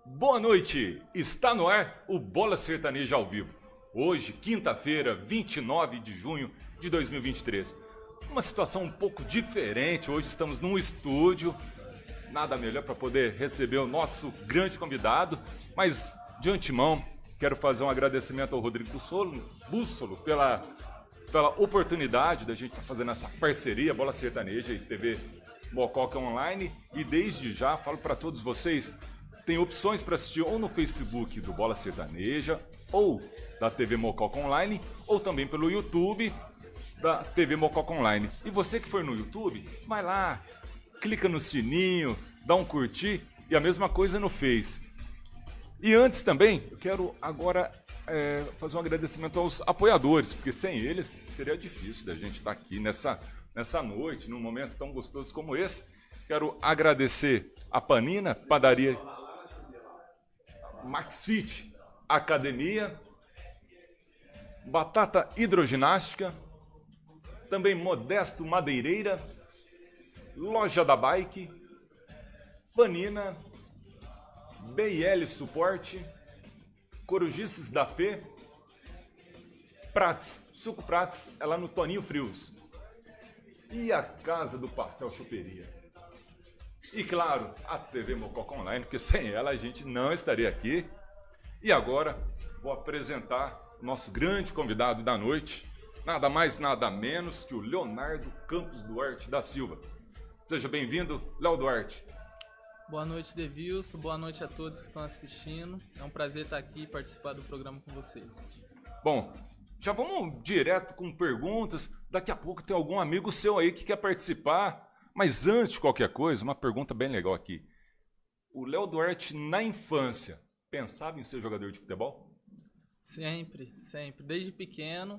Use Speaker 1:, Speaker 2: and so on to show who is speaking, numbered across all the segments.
Speaker 1: Boa noite! Está no ar o Bola Sertaneja ao vivo. Hoje, quinta-feira, 29 de junho de 2023. Uma situação um pouco diferente. Hoje estamos num estúdio. Nada melhor para poder receber o nosso grande convidado. Mas, de antemão, quero fazer um agradecimento ao Rodrigo Bússolo pela oportunidade da gente estar fazendo essa parceria Bola Sertaneja e TV Mococa Online. E desde já falo para todos vocês, tem opções para assistir ou no Facebook do Bola Sertaneja, ou da TV Mococa Online, ou também pelo YouTube da TV Mococa Online. E você que for no YouTube, vai lá, clica no sininho, dá um curtir, e a mesma coisa no Face. E antes também, eu quero agora fazer um agradecimento aos apoiadores, porque sem eles seria difícil da gente estar aqui nessa noite, num momento tão gostoso como esse. Quero agradecer a Panina, Padaria Maxfit, Academia, Batata Hidroginástica, também Modesto Madeireira, Loja da Bike, Panina, BL Suporte, Corujices da Fê, Prats, Suco Prats, é lá no Toninho Frios, e a Casa do Pastel Choperia. E claro, a TV Mococa Online, porque sem ela a gente não estaria aqui. E agora vou apresentar o nosso grande convidado da noite, nada mais, nada menos que o Leonardo Campos Duarte da Silva. Seja bem-vindo, Léo Duarte.
Speaker 2: Boa noite, Devilson. Boa noite a todos que estão assistindo. É um prazer estar aqui e participar do programa com vocês.
Speaker 1: Bom, já vamos direto com perguntas. Daqui a pouco tem algum amigo seu aí que quer participar. Mas antes de qualquer coisa, uma pergunta bem legal aqui. O Léo Duarte, na infância, pensava em ser jogador de futebol?
Speaker 2: Sempre, sempre. Desde pequeno,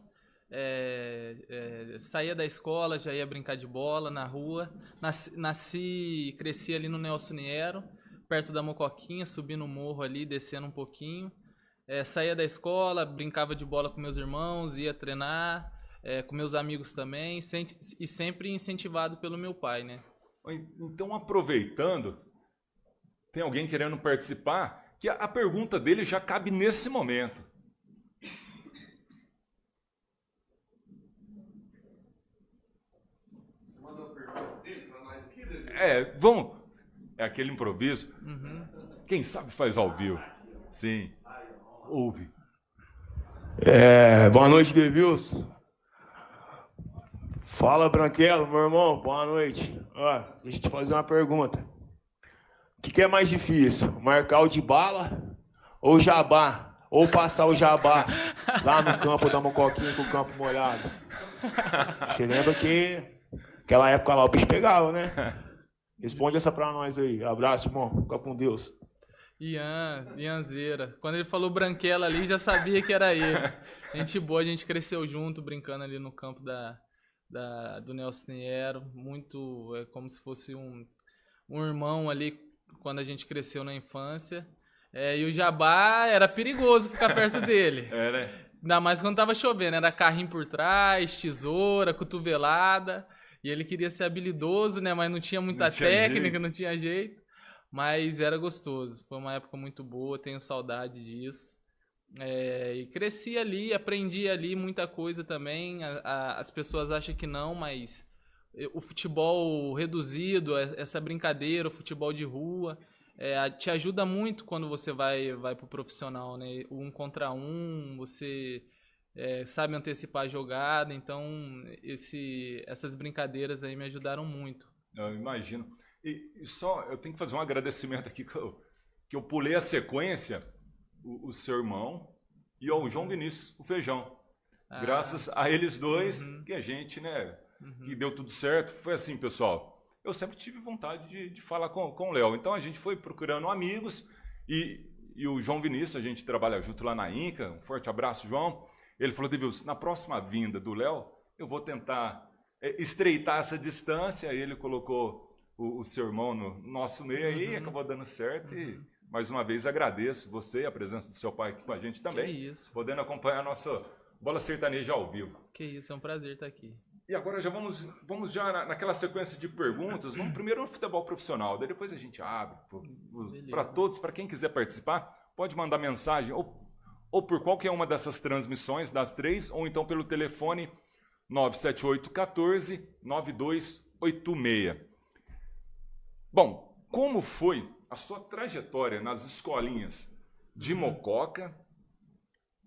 Speaker 2: saía da escola, já ia brincar de bola na rua. Cresci ali no Nelson Niero, perto da Mocoquinha, subindo o morro ali, descendo um pouquinho. Saía da escola, brincava de bola com meus irmãos, ia treinar. Com meus amigos também, e sempre incentivado pelo meu pai, né?
Speaker 1: Então, aproveitando, tem alguém querendo participar, que a pergunta dele já cabe nesse momento.
Speaker 3: Você mandou a pergunta dele para nós aqui, David?
Speaker 1: Vamos. É aquele improviso.
Speaker 2: Uhum.
Speaker 1: Quem sabe faz ao vivo. Sim. Ouve.
Speaker 4: Boa noite, Devilson. Fala, Branquelo, meu irmão, boa noite. Deixa eu te fazer uma pergunta. O que é mais difícil, marcar o de bala ou jabá? Ou passar o jabá lá no campo da Mocoquinha com o campo molhado? Você lembra que aquela época lá o bicho pegava, né? Responde essa pra nós aí. Abraço, irmão. Fica com Deus.
Speaker 2: Ianzeira. Quando ele falou Branquela ali, já sabia que era ele. Gente boa, a gente cresceu junto, brincando ali no campo do Nelson Niero, muito como se fosse um irmão ali quando a gente cresceu na infância. E o jabá era perigoso ficar perto dele.
Speaker 1: Né?
Speaker 2: Ainda mais quando tava chovendo, era carrinho por trás, tesoura, cotovelada, e ele queria ser habilidoso, né, mas não tinha muita técnica, não tinha jeito, mas era gostoso. Foi uma época muito boa, tenho saudade disso. E cresci ali, aprendi ali muita coisa também. As pessoas acham que não, mas o futebol reduzido, essa brincadeira, o futebol de rua, te ajuda muito quando você vai pro profissional, né? 1 contra 1, você sabe antecipar a jogada, então essas brincadeiras aí me ajudaram muito.
Speaker 1: Eu imagino. E só, eu tenho que fazer um agradecimento aqui, que eu pulei a sequência. O seu irmão e ao João Vinícius, o Feijão. Graças a eles dois, que a gente, né, que deu tudo certo. Foi assim, pessoal, eu sempre tive vontade de falar com o Léo. Então a gente foi procurando amigos e o João Vinícius, a gente trabalha junto lá na Inca. Um forte abraço, João. Ele falou, Devilson, na próxima vinda do Léo, eu vou tentar estreitar essa distância. Aí ele colocou o seu irmão no nosso meio aí, acabou dando certo e... Mais uma vez agradeço você e a presença do seu pai aqui com a gente também.
Speaker 2: Que isso.
Speaker 1: Podendo acompanhar a nossa Bola Sertaneja ao vivo.
Speaker 2: Que isso, é um prazer estar aqui.
Speaker 1: E agora já vamos já naquela sequência de perguntas. Vamos primeiro no futebol profissional, daí depois a gente abre para todos, para quem quiser participar, pode mandar mensagem ou por qualquer uma dessas transmissões, das 3, ou então pelo telefone 97814-9286. Bom, como foi a sua trajetória nas escolinhas de Mococa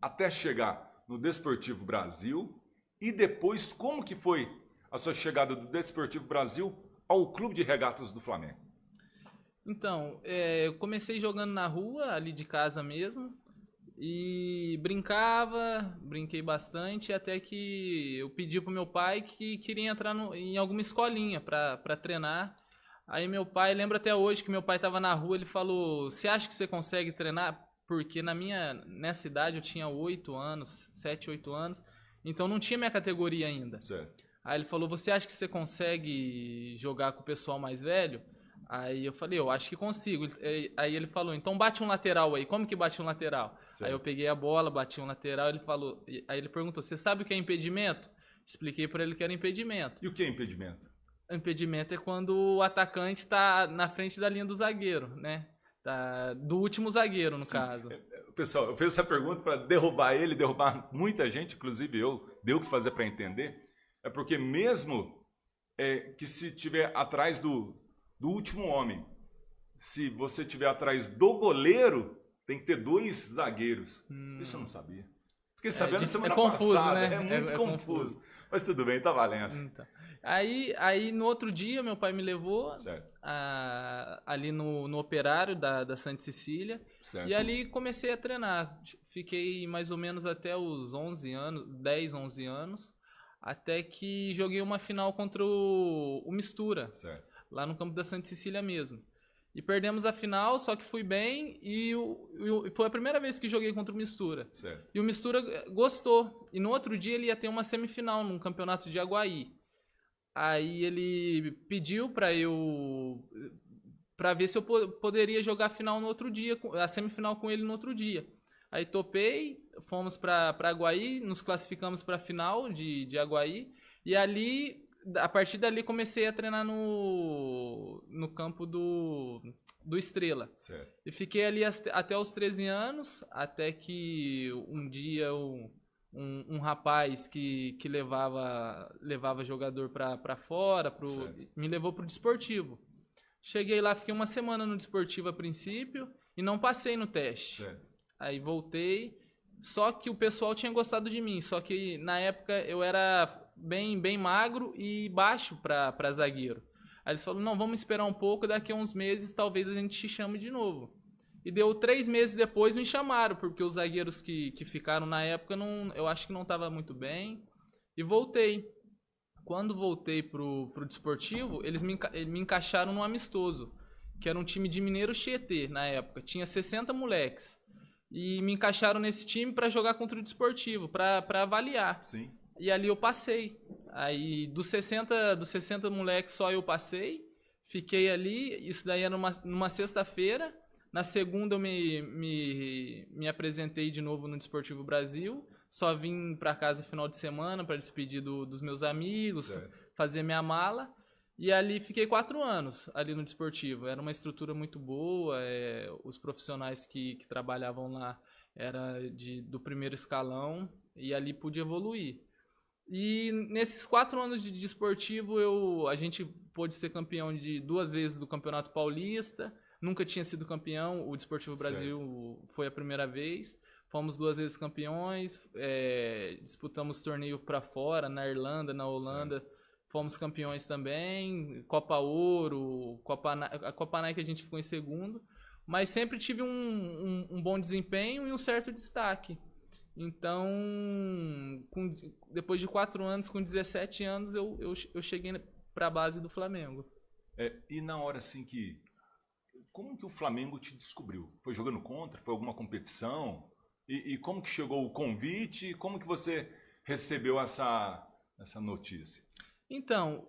Speaker 1: até chegar no Desportivo Brasil e depois como que foi a sua chegada do Desportivo Brasil ao Clube de Regatas do Flamengo?
Speaker 2: Então, eu comecei jogando na rua, ali de casa mesmo, e brinquei bastante, até que eu pedi pro meu pai que queria entrar em alguma escolinha para treinar. Aí meu pai, lembro até hoje que meu pai estava na rua, ele falou, você acha que você consegue treinar? Porque nessa idade eu tinha 8 anos, 7, 8 anos, então não tinha minha categoria ainda.
Speaker 1: Certo.
Speaker 2: Aí ele falou, você acha que você consegue jogar com o pessoal mais velho? Aí eu falei, eu acho que consigo. Aí ele falou, então bate um lateral aí. Como que bate um lateral?
Speaker 1: Certo.
Speaker 2: Aí eu peguei a bola, bati um lateral, aí ele perguntou, você sabe o que é impedimento? Expliquei para ele que era impedimento.
Speaker 1: E o que é impedimento?
Speaker 2: Impedimento é quando o atacante está na frente da linha do zagueiro, né? Do último zagueiro, no caso.
Speaker 1: Pessoal, eu fiz essa pergunta para derrubar muita gente, inclusive deu o que fazer para entender. É porque mesmo que se tiver atrás do último homem, se você tiver atrás do goleiro, tem que ter 2 zagueiros. Isso eu não sabia. Fiquei sabendo semana
Speaker 2: confuso,
Speaker 1: passada.
Speaker 2: Né?
Speaker 1: É muito confuso. Mas tudo bem, tá valendo.
Speaker 2: Então. Aí no outro dia, meu pai me levou ali no operário da Santa Cecília.
Speaker 1: Certo.
Speaker 2: E ali comecei a treinar. Fiquei mais ou menos até os 11 anos, 10, 11 anos. Até que joguei uma final contra o Mistura.
Speaker 1: Certo.
Speaker 2: Lá no campo da Santa Cecília mesmo. E perdemos a final, só que fui bem e foi a primeira vez que joguei contra o Mistura.
Speaker 1: Certo.
Speaker 2: E o Mistura gostou. E no outro dia ele ia ter uma semifinal num campeonato de Aguaí. Aí ele pediu para ver se eu poderia jogar a final no outro dia, a semifinal com ele no outro dia. Aí topei, fomos para Aguaí, nos classificamos para a final de Aguaí. E ali, a partir dali, comecei a treinar no campo do Estrela.
Speaker 1: Certo.
Speaker 2: E fiquei ali até os 13 anos, até que um dia um rapaz que levava jogador para fora, me levou pro Desportivo. Cheguei lá, fiquei uma semana no Desportivo a princípio e não passei no teste.
Speaker 1: Certo.
Speaker 2: Aí voltei, só que o pessoal tinha gostado de mim, só que na época eu era bem magro e baixo para zagueiro. Aí eles falaram, não, vamos esperar um pouco, daqui a uns meses talvez a gente te chame de novo. E deu 3 meses depois me chamaram, porque os zagueiros que ficaram na época, eu acho que não estava muito bem. E voltei. Quando voltei pro Desportivo, eles me encaixaram no Amistoso, que era um time de Mineiro Tietê na época. Tinha 60 moleques. E me encaixaram nesse time para jogar contra o Desportivo, para avaliar.
Speaker 1: Sim.
Speaker 2: E ali eu passei. Aí dos 60 moleques só eu passei. Fiquei ali, isso daí era numa sexta-feira. Na segunda eu me apresentei de novo no Desportivo Brasil. Só vim para casa final de semana para despedir dos meus amigos,
Speaker 1: certo.
Speaker 2: Fazer minha mala. E ali fiquei 4 anos ali no Desportivo. Era uma estrutura muito boa. Os profissionais que trabalhavam lá eram do primeiro escalão. E ali pude evoluir. E nesses 4 anos de Desportivo, a gente pôde ser campeão 2 vezes do Campeonato Paulista. Nunca tinha sido campeão, o Desportivo Brasil foi a primeira vez. Fomos 2 vezes campeões, disputamos torneio para fora, na Irlanda, na Holanda. Certo. Fomos campeões também, Copa Ouro, a Copa Nike a gente ficou em segundo. Mas sempre tive um bom desempenho e um certo destaque. Então, depois de 4 anos, com 17 anos, eu cheguei para a base do Flamengo.
Speaker 1: E na hora assim como que o Flamengo te descobriu? Foi jogando contra? Foi alguma competição? E como que chegou o convite? Como que você recebeu essa notícia?
Speaker 2: Então,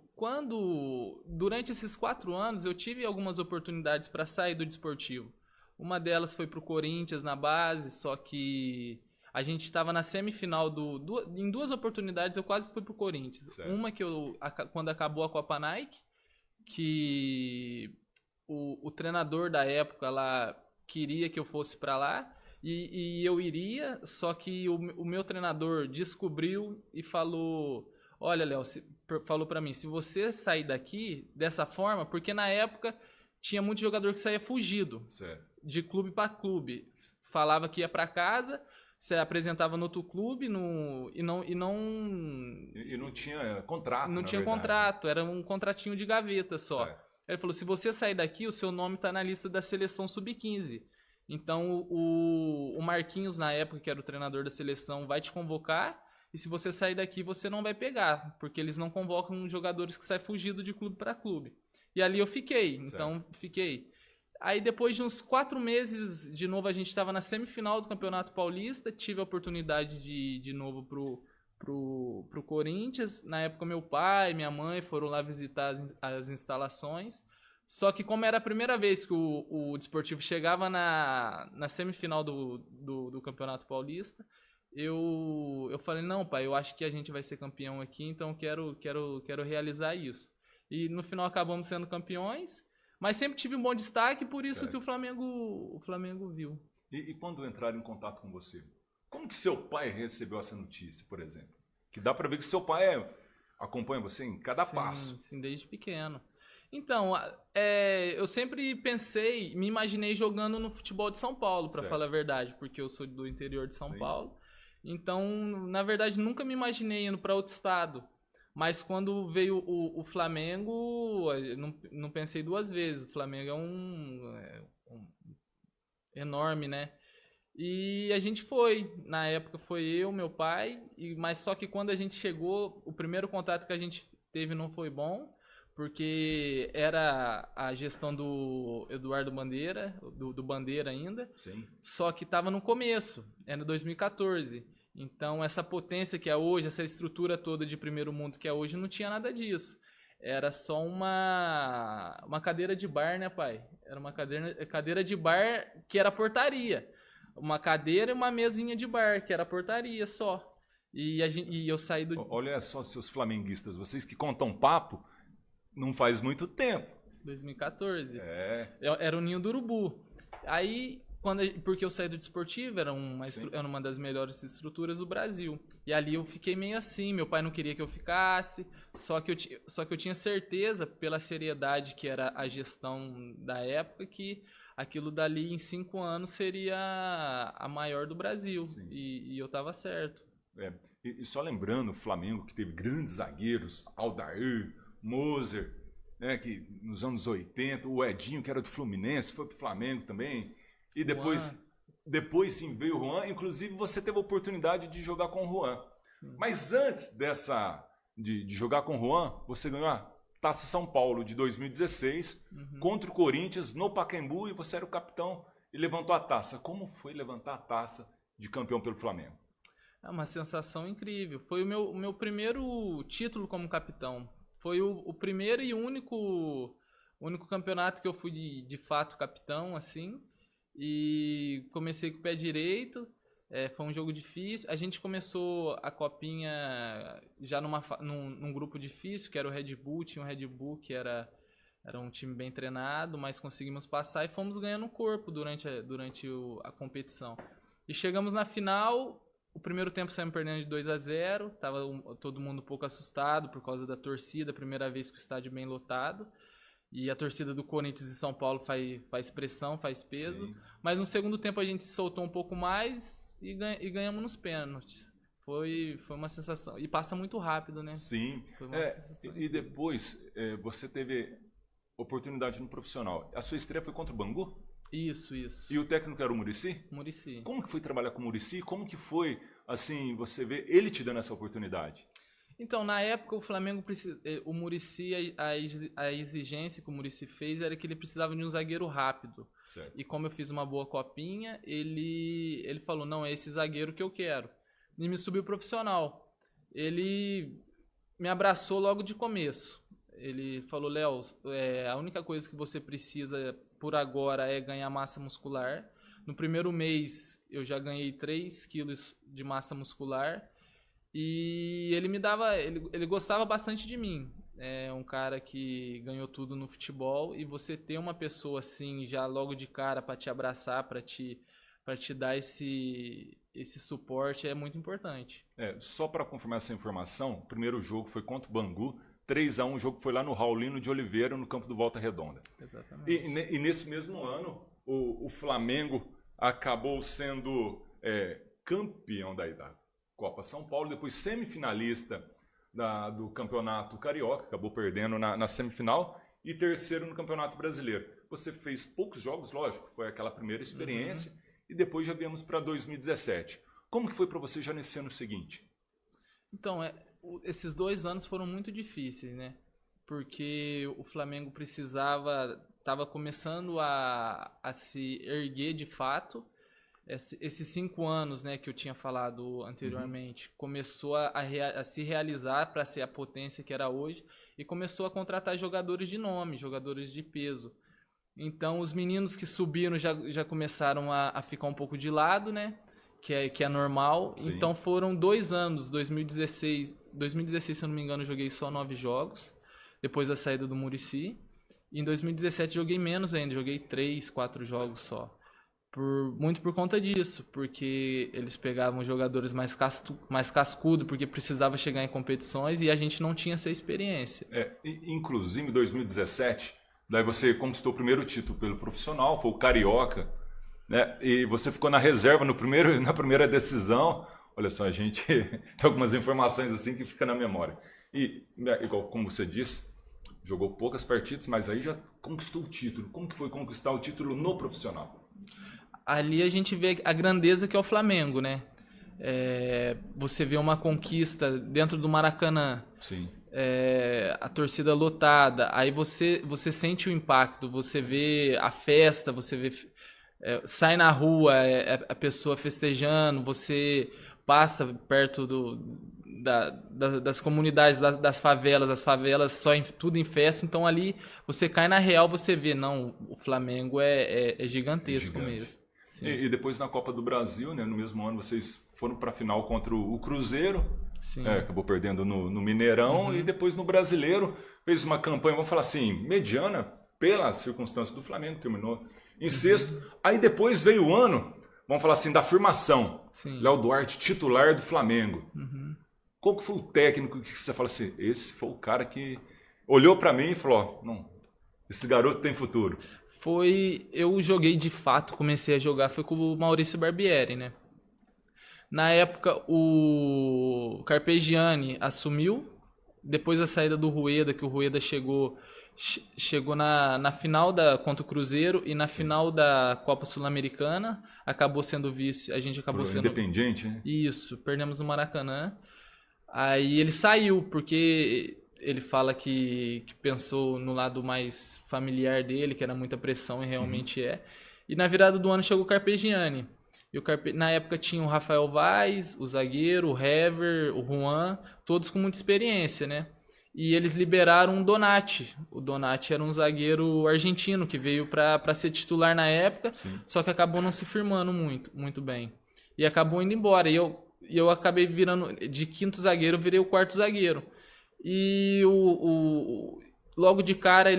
Speaker 2: durante esses 4 anos, eu tive algumas oportunidades para sair do Desportivo. Uma delas foi para o Corinthians na base, só que A gente estava na semifinal em 2 oportunidades eu quase fui pro Corinthians.
Speaker 1: Certo.
Speaker 2: Uma que quando acabou a Copa Nike, que o treinador da época lá queria que eu fosse para lá e eu iria, só que o meu treinador descobriu e falou: olha, Léo, falou para mim, se você sair daqui dessa forma, porque na época tinha muito jogador que saía fugido,
Speaker 1: Certo.
Speaker 2: de clube para clube, falava que ia para casa, se apresentava no outro clube e não
Speaker 1: tinha contrato,
Speaker 2: não
Speaker 1: na
Speaker 2: tinha
Speaker 1: verdade.
Speaker 2: contrato, era um contratinho de gaveta só.
Speaker 1: Certo.
Speaker 2: Ele falou, se você sair daqui, o seu nome tá na lista da seleção sub-15. Então o Marquinhos, na época, que era o treinador da seleção, vai te convocar, e se você sair daqui, você não vai pegar, porque eles não convocam jogadores que saem fugido de clube para clube. E ali eu fiquei, então fiquei. Aí depois de uns 4 meses, de novo, a gente estava na semifinal do Campeonato Paulista, tive a oportunidade de novo pro Corinthians. Na época meu pai, minha mãe foram lá visitar as instalações. Só que como era a primeira vez que o Desportivo chegava na semifinal do Campeonato Paulista, eu falei, não, pai, eu acho que a gente vai ser campeão aqui, então quero realizar isso. E no final acabamos sendo campeões, mas sempre tive um bom destaque, por isso que o Flamengo viu.
Speaker 1: E quando entraram em contato com você? Como que seu pai recebeu essa notícia, por exemplo? Que dá pra ver que seu pai acompanha você em cada passo.
Speaker 2: Sim, desde pequeno. Então, eu sempre me imaginei jogando no futebol de São Paulo, pra falar a verdade, porque eu sou do interior de São Paulo. Então, na verdade, nunca me imaginei indo pra outro estado. Mas quando veio o Flamengo, eu não pensei 2 vezes. O Flamengo é um enorme, né? E a gente foi. Na época foi eu, meu pai, mas só que quando a gente chegou, o primeiro contato que a gente teve não foi bom, porque era a gestão do Eduardo Bandeira, do Bandeira ainda.
Speaker 1: Sim.
Speaker 2: Só que estava no começo, era 2014. Então, essa potência que é hoje, essa estrutura toda de primeiro mundo que é hoje, não tinha nada disso. Era só uma cadeira de bar, né, pai? Era uma cadeira de bar que era portaria. Uma cadeira e uma mesinha de bar, que era portaria só. E eu saí do...
Speaker 1: Olha só, seus flamenguistas, vocês que contam papo, não faz muito tempo.
Speaker 2: 2014. Era o Ninho do Urubu. Aí... porque eu saí do Desportivo, era uma das melhores estruturas do Brasil. E ali eu fiquei meio assim, meu pai não queria que eu ficasse, só que eu tinha certeza, pela seriedade que era a gestão da época, que aquilo dali em 5 anos seria a maior do Brasil. E eu tava certo.
Speaker 1: E só lembrando, o Flamengo que teve grandes zagueiros, Aldair, Moser, né, que nos anos 80, o Edinho, que era do Fluminense, foi pro Flamengo também. E depois sim veio o Juan. Inclusive você teve a oportunidade de jogar com o Juan.
Speaker 2: Sim.
Speaker 1: Mas antes de jogar com o Juan, você ganhou a Taça São Paulo de 2016 contra o Corinthians no Pacaembu, e você era o capitão e levantou a taça. Como foi levantar a taça de campeão pelo Flamengo?
Speaker 2: É uma sensação incrível. Foi o meu primeiro título como capitão. Foi o primeiro e único campeonato que eu fui de fato capitão, assim. E comecei com o pé direito, foi um jogo difícil. A gente começou a copinha já num grupo difícil, que era o Red Bull. Tinha um Red Bull que era um time bem treinado, mas conseguimos passar e fomos ganhando corpo durante a competição. E chegamos na final, o primeiro tempo saímos perdendo de 2-0, tava todo mundo um pouco assustado por causa da torcida, primeira vez com o estádio bem lotado. E a torcida do Corinthians e São Paulo faz pressão, faz peso. Sim. Mas no segundo tempo a gente se soltou um pouco mais e ganhamos nos pênaltis. Foi uma sensação. E passa muito rápido, né?
Speaker 1: Sim.
Speaker 2: Foi uma sensação
Speaker 1: e depois você teve oportunidade no profissional. A sua estreia foi contra o Bangu?
Speaker 2: Isso.
Speaker 1: E o técnico era o Muricy?
Speaker 2: Muricy.
Speaker 1: Como que foi trabalhar com o Muricy? Como que foi, assim, você ver ele te dando essa oportunidade?
Speaker 2: Então, na época, o Flamengo, o Muricy, a exigência que o Muricy fez era que ele precisava de um zagueiro rápido.
Speaker 1: Certo.
Speaker 2: E como eu fiz uma boa copinha, ele falou, não, é esse zagueiro que eu quero. E me subiu profissional. Ele me abraçou logo de começo. Ele falou, Léo, a única coisa que você precisa por agora é ganhar massa muscular. No primeiro mês eu já ganhei 3 quilos de massa muscular e ele gostava bastante de mim. É um cara que ganhou tudo no futebol e você ter uma pessoa assim já logo de cara para te abraçar, para te dar esse suporte é muito importante.
Speaker 1: Só para confirmar essa informação, o primeiro jogo foi contra o Bangu, 3-1, o jogo foi lá no Raulino de Oliveira, no campo do Volta Redonda.
Speaker 2: Exatamente.
Speaker 1: E nesse mesmo ano, o Flamengo acabou sendo campeão da Copa São Paulo, depois semifinalista do Campeonato Carioca, acabou perdendo na semifinal, e terceiro no Campeonato Brasileiro. Você fez poucos jogos, lógico, foi aquela primeira experiência, e depois já viemos para 2017. Como que foi para você já nesse ano seguinte?
Speaker 2: Então, esses 2 anos foram muito difíceis, né? Porque o Flamengo estava começando a se erguer de fato. Esses 5 anos, né, que eu tinha falado anteriormente, começou a se realizar para ser a potência que era hoje e começou a contratar jogadores de nome, jogadores de peso. Então, os meninos que subiram já começaram a ficar um pouco de lado, né? Que é normal.
Speaker 1: Sim.
Speaker 2: Então, foram 2 anos. 2016, se eu não me engano, eu joguei só 9 jogos, depois da saída do Muricy. E em 2017, joguei menos ainda. Joguei 3, 4 jogos só. Muito por conta disso. Porque eles pegavam jogadores mais cascudo, porque precisava chegar em competições e a gente não tinha essa experiência.
Speaker 1: Inclusive, em 2017... Daí você conquistou o primeiro título pelo profissional, foi o Carioca, né? E você ficou na reserva na primeira decisão. Olha só, a gente tem algumas informações assim que fica na memória. E, igual como você disse, jogou poucas partidas, mas aí já conquistou o título. Como que foi conquistar o título no profissional?
Speaker 2: Ali a gente vê a grandeza que é o Flamengo, né? Você vê uma conquista dentro do Maracanã.
Speaker 1: Sim.
Speaker 2: A torcida lotada, aí você sente o impacto, você vê a festa, você vê sai na rua, a pessoa festejando, você passa perto das comunidades, das favelas, as favelas tudo em festa, então ali você cai na real, você vê, não, o Flamengo é gigantesco mesmo.
Speaker 1: E depois na Copa do Brasil, né, no mesmo ano, vocês foram para a final contra o Cruzeiro.
Speaker 2: Sim.
Speaker 1: Acabou perdendo no Mineirão e depois no Brasileiro fez uma campanha, vamos falar assim, mediana pelas circunstâncias do Flamengo, terminou em sexto. Aí depois veio o ano, vamos falar assim, da afirmação. Léo Duarte, titular do Flamengo. Qual que foi o técnico que você fala assim, esse foi o cara que olhou para mim e falou, não, esse garoto tem futuro?
Speaker 2: Eu joguei de fato, comecei a jogar, foi com o Maurício Barbieri, né? Na época, o Carpegiani assumiu, depois da saída do Rueda, que o Rueda chegou na final contra o Cruzeiro e na final da Copa Sul-Americana, acabou sendo vice, a gente acabou sendo...
Speaker 1: Independente, né?
Speaker 2: Isso, perdemos no Maracanã. Aí ele saiu, porque ele fala que pensou no lado mais familiar dele, que era muita pressão, e realmente é. E na virada do ano chegou o Carpegiani. Na época tinha o Rafael Vaz, o zagueiro, o Hever, o Juan, todos com muita experiência, né? E eles liberaram o Donati. O Donati era um zagueiro argentino que veio para ser titular na época, só que acabou não se firmando muito bem. E acabou indo embora. E eu acabei virando, de quinto zagueiro, eu virei o quarto zagueiro. E logo de cara,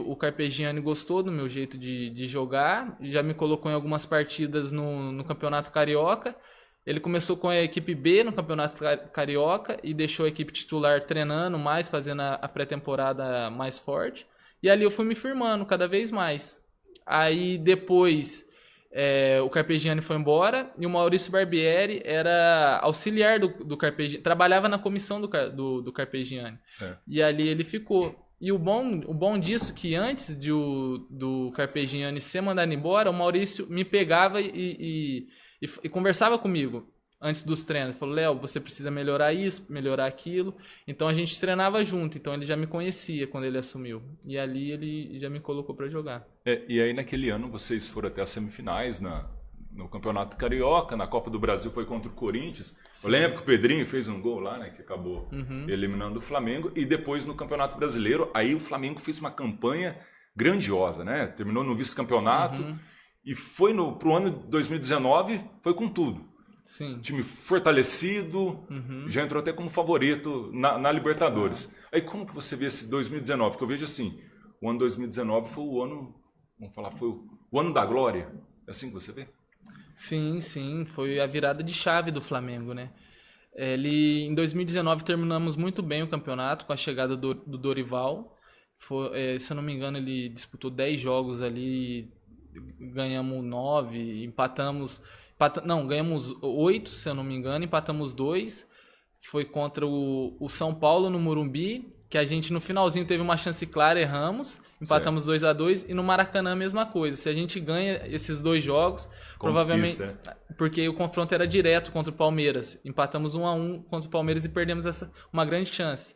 Speaker 2: o Carpegiani gostou do meu jeito de jogar, já me colocou em algumas partidas no Campeonato Carioca. Ele começou com a equipe B no Campeonato Carioca e deixou a equipe titular treinando mais, fazendo a pré-temporada mais forte. E ali eu fui me firmando cada vez mais. Aí depois o Carpegiani foi embora e o Maurício Barbieri era auxiliar do Carpegiani, trabalhava na comissão do Carpegiani.
Speaker 1: Certo.
Speaker 2: E ali ele ficou. E o bom disso é que antes do Carpegiani ser mandado embora, o Maurício me pegava e conversava comigo antes dos treinos. Falou, Léo, você precisa melhorar isso, melhorar aquilo. Então a gente treinava junto, então ele já me conhecia quando ele assumiu. E ali ele já me colocou para jogar.
Speaker 1: E aí naquele ano vocês foram até as semifinais no Campeonato Carioca, na Copa do Brasil foi contra o Corinthians. Sim. Eu lembro que o Pedrinho fez um gol lá, né, que acabou eliminando o Flamengo. E depois no Campeonato Brasileiro, aí o Flamengo fez uma campanha grandiosa, né? Terminou no vice-campeonato E foi pro ano de 2019, foi com tudo.
Speaker 2: Sim.
Speaker 1: Time fortalecido, já entrou até como favorito na Libertadores. Aí como que você vê esse 2019? Que eu vejo assim, o ano 2019 foi o ano, vamos falar, foi o ano da glória. É assim que você vê?
Speaker 2: Sim, sim, foi a virada de chave do Flamengo, né? Em 2019 terminamos muito bem o campeonato com a chegada do Dorival. Se eu não me engano, ele disputou 10 jogos ali, ganhamos 9, ganhamos 8, se eu não me engano, empatamos 2. Foi contra o São Paulo no Morumbi, que a gente no finalzinho teve uma chance clara, erramos, empatamos 2-2, e no Maracanã a mesma coisa. Se a gente ganha esses 2 jogos, provavelmente, porque o confronto era direto contra o Palmeiras, empatamos 1-1 contra o Palmeiras e perdemos uma grande chance.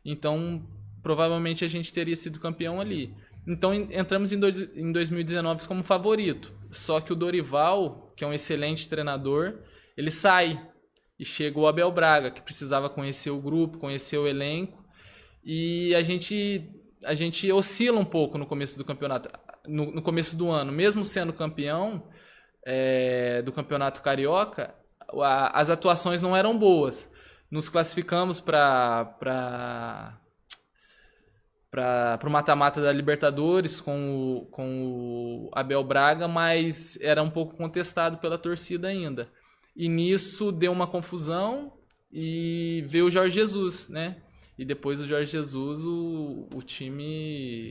Speaker 2: Então, provavelmente a gente teria sido campeão ali. Então entramos em 2019 como favorito. Só que o Dorival, que é um excelente treinador, ele sai e chega o Abel Braga, que precisava conhecer o grupo, conhecer o elenco. E a gente oscila um pouco no começo do campeonato, no começo do ano. Mesmo sendo campeão do Campeonato Carioca, as atuações não eram boas. Nos classificamos para o mata-mata da Libertadores com o Abel Braga, mas era um pouco contestado pela torcida ainda. E nisso deu uma confusão e veio o Jorge Jesus, né? E depois do Jorge Jesus o time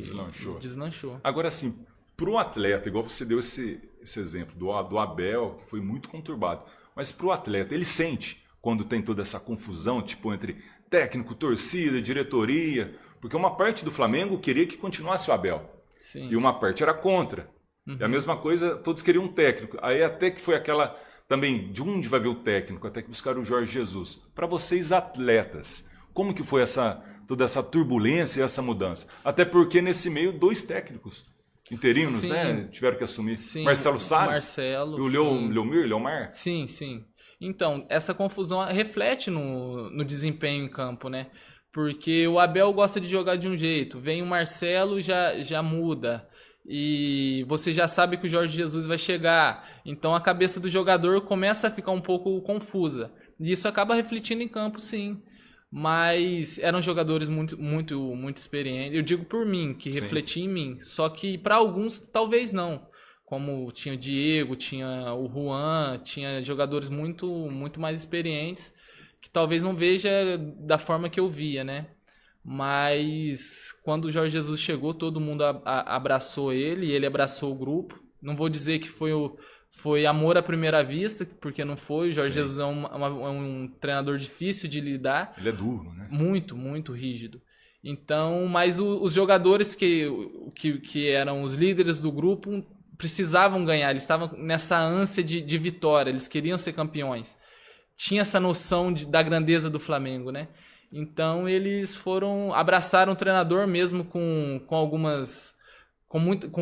Speaker 2: deslanchou.
Speaker 1: Agora, assim, pro atleta, igual você deu esse exemplo do Abel, que foi muito conturbado, mas pro atleta, ele sente quando tem toda essa confusão, tipo, entre técnico, torcida, diretoria, porque uma parte do Flamengo queria que continuasse o Abel.
Speaker 2: Sim.
Speaker 1: E uma parte era contra. E a mesma coisa, todos queriam um técnico. Aí até que foi aquela também, de onde vai ver o técnico, até que buscaram o Jorge Jesus. Para vocês, atletas, como que foi toda essa turbulência e essa mudança? Até porque nesse meio, 2 técnicos interinos, né, tiveram que assumir.
Speaker 2: Sim.
Speaker 1: Marcelo Salles e o Leomar.
Speaker 2: Sim, sim. Então, essa confusão reflete no desempenho em campo, né? Porque o Abel gosta de jogar de um jeito, vem o Marcelo, já muda. E você já sabe que o Jorge Jesus vai chegar. Então a cabeça do jogador começa a ficar um pouco confusa. E isso acaba refletindo em campo, sim. Mas eram jogadores muito, muito, muito experientes. Eu digo por mim, que refletia em mim. Só que para alguns, talvez não. Como tinha o Diego, tinha o Juan, tinha jogadores muito, muito mais experientes, que talvez não veja da forma que eu via, né? Mas quando o Jorge Jesus chegou, todo mundo abraçou ele, e ele abraçou o grupo. Não vou dizer que foi amor à primeira vista, porque não foi. O Jorge Jesus é um treinador difícil de lidar.
Speaker 1: Ele é duro, né?
Speaker 2: Muito, muito rígido. Então, mas os jogadores que eram os líderes do grupo precisavam ganhar, eles estavam nessa ânsia de vitória, eles queriam ser campeões. Tinha essa noção da grandeza do Flamengo, né? Então eles abraçaram o treinador mesmo com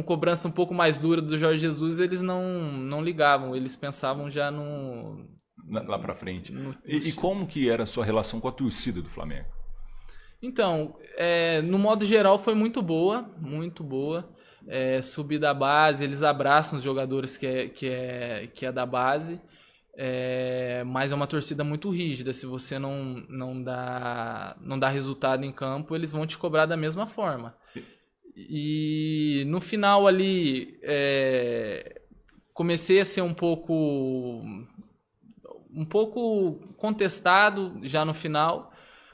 Speaker 2: cobrança um pouco mais dura do Jorge Jesus, eles não ligavam, eles pensavam já
Speaker 1: lá pra frente. E como que era a sua relação com a torcida do Flamengo?
Speaker 2: Então, no modo geral foi muito boa, muito boa. Subir da base, eles abraçam os jogadores que é da base. Mas é uma torcida muito rígida. Se você não dá resultado em campo, eles vão te cobrar da mesma forma. E no final ali comecei a ser um pouco contestado já no final,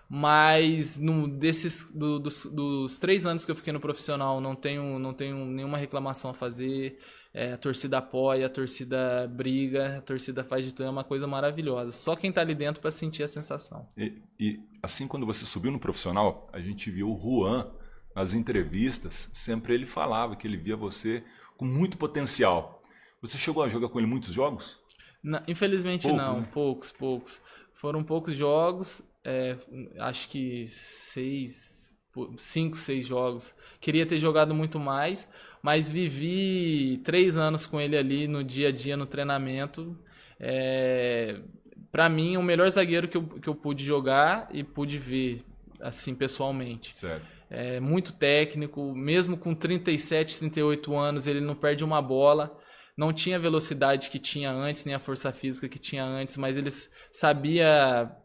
Speaker 2: mas dos 3 anos que eu fiquei no profissional não tenho nenhuma reclamação a fazer. A torcida apoia, a torcida briga, a torcida faz de tudo, é uma coisa maravilhosa. Só quem tá ali dentro para sentir a sensação.
Speaker 1: E assim, quando você subiu no profissional, a gente viu o Juan nas entrevistas, sempre ele falava que ele via você com muito potencial. Você chegou a jogar com ele muitos jogos?
Speaker 2: Não, infelizmente não, né? Poucos. Foram poucos jogos, acho que 5, 6 jogos. Queria ter jogado muito mais, mas vivi 3 anos com ele ali no dia a dia, no treinamento. Para mim, o melhor zagueiro que eu pude jogar e pude ver assim pessoalmente.
Speaker 1: Certo.
Speaker 2: Muito técnico, mesmo com 37, 38 anos, ele não perde uma bola. não tinha a velocidade que tinha antes, nem a força física que tinha antes, mas eles sabiam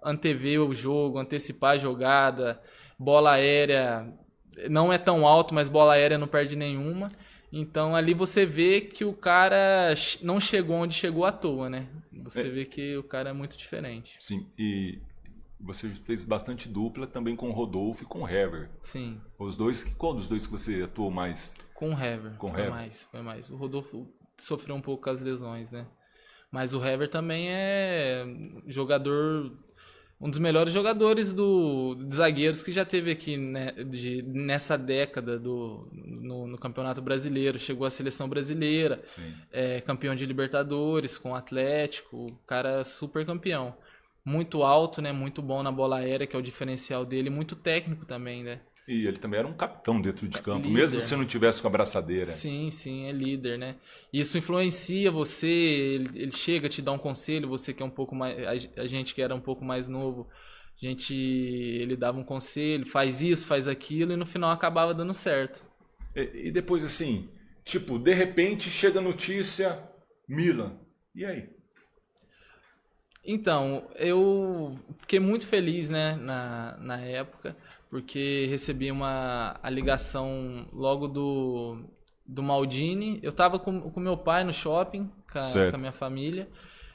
Speaker 2: antever o jogo, antecipar a jogada, bola aérea, não é tão alto, mas bola aérea não perde nenhuma. Então ali você vê que o cara não chegou onde chegou à toa, né? Você vê que o cara é muito diferente.
Speaker 1: Sim, e você fez bastante dupla também com o Rodolfo e com o Hever.
Speaker 2: Sim.
Speaker 1: Qual dos dois que você atuou mais?
Speaker 2: Com o Hever.
Speaker 1: Com o
Speaker 2: foi
Speaker 1: Hever.
Speaker 2: Foi mais. O Rodolfo sofreu um pouco com as lesões, né? Mas o Hever também é jogador, um dos melhores jogadores de zagueiros que já teve aqui, né, nessa década no Campeonato Brasileiro. Chegou à seleção brasileira, campeão de Libertadores com o Atlético, o cara super campeão. Muito alto, né? Muito bom na bola aérea, que é o diferencial dele. Muito técnico também, né?
Speaker 1: E ele também era um capitão dentro de campo,
Speaker 2: Líder.
Speaker 1: mesmo se não tivesse com a braçadeira.
Speaker 2: Sim, é líder, né? Isso influencia você, ele chega a te dar um conselho, você que é um pouco mais... A gente que era um pouco mais novo, ele dava um conselho, faz isso, faz aquilo, e no final acabava dando certo.
Speaker 1: E depois assim, tipo, de repente chega a notícia, Milan. E aí?
Speaker 2: Então, eu fiquei muito feliz, né, na época, porque recebi a ligação logo do Maldini. Eu tava com meu pai no shopping, com a minha família,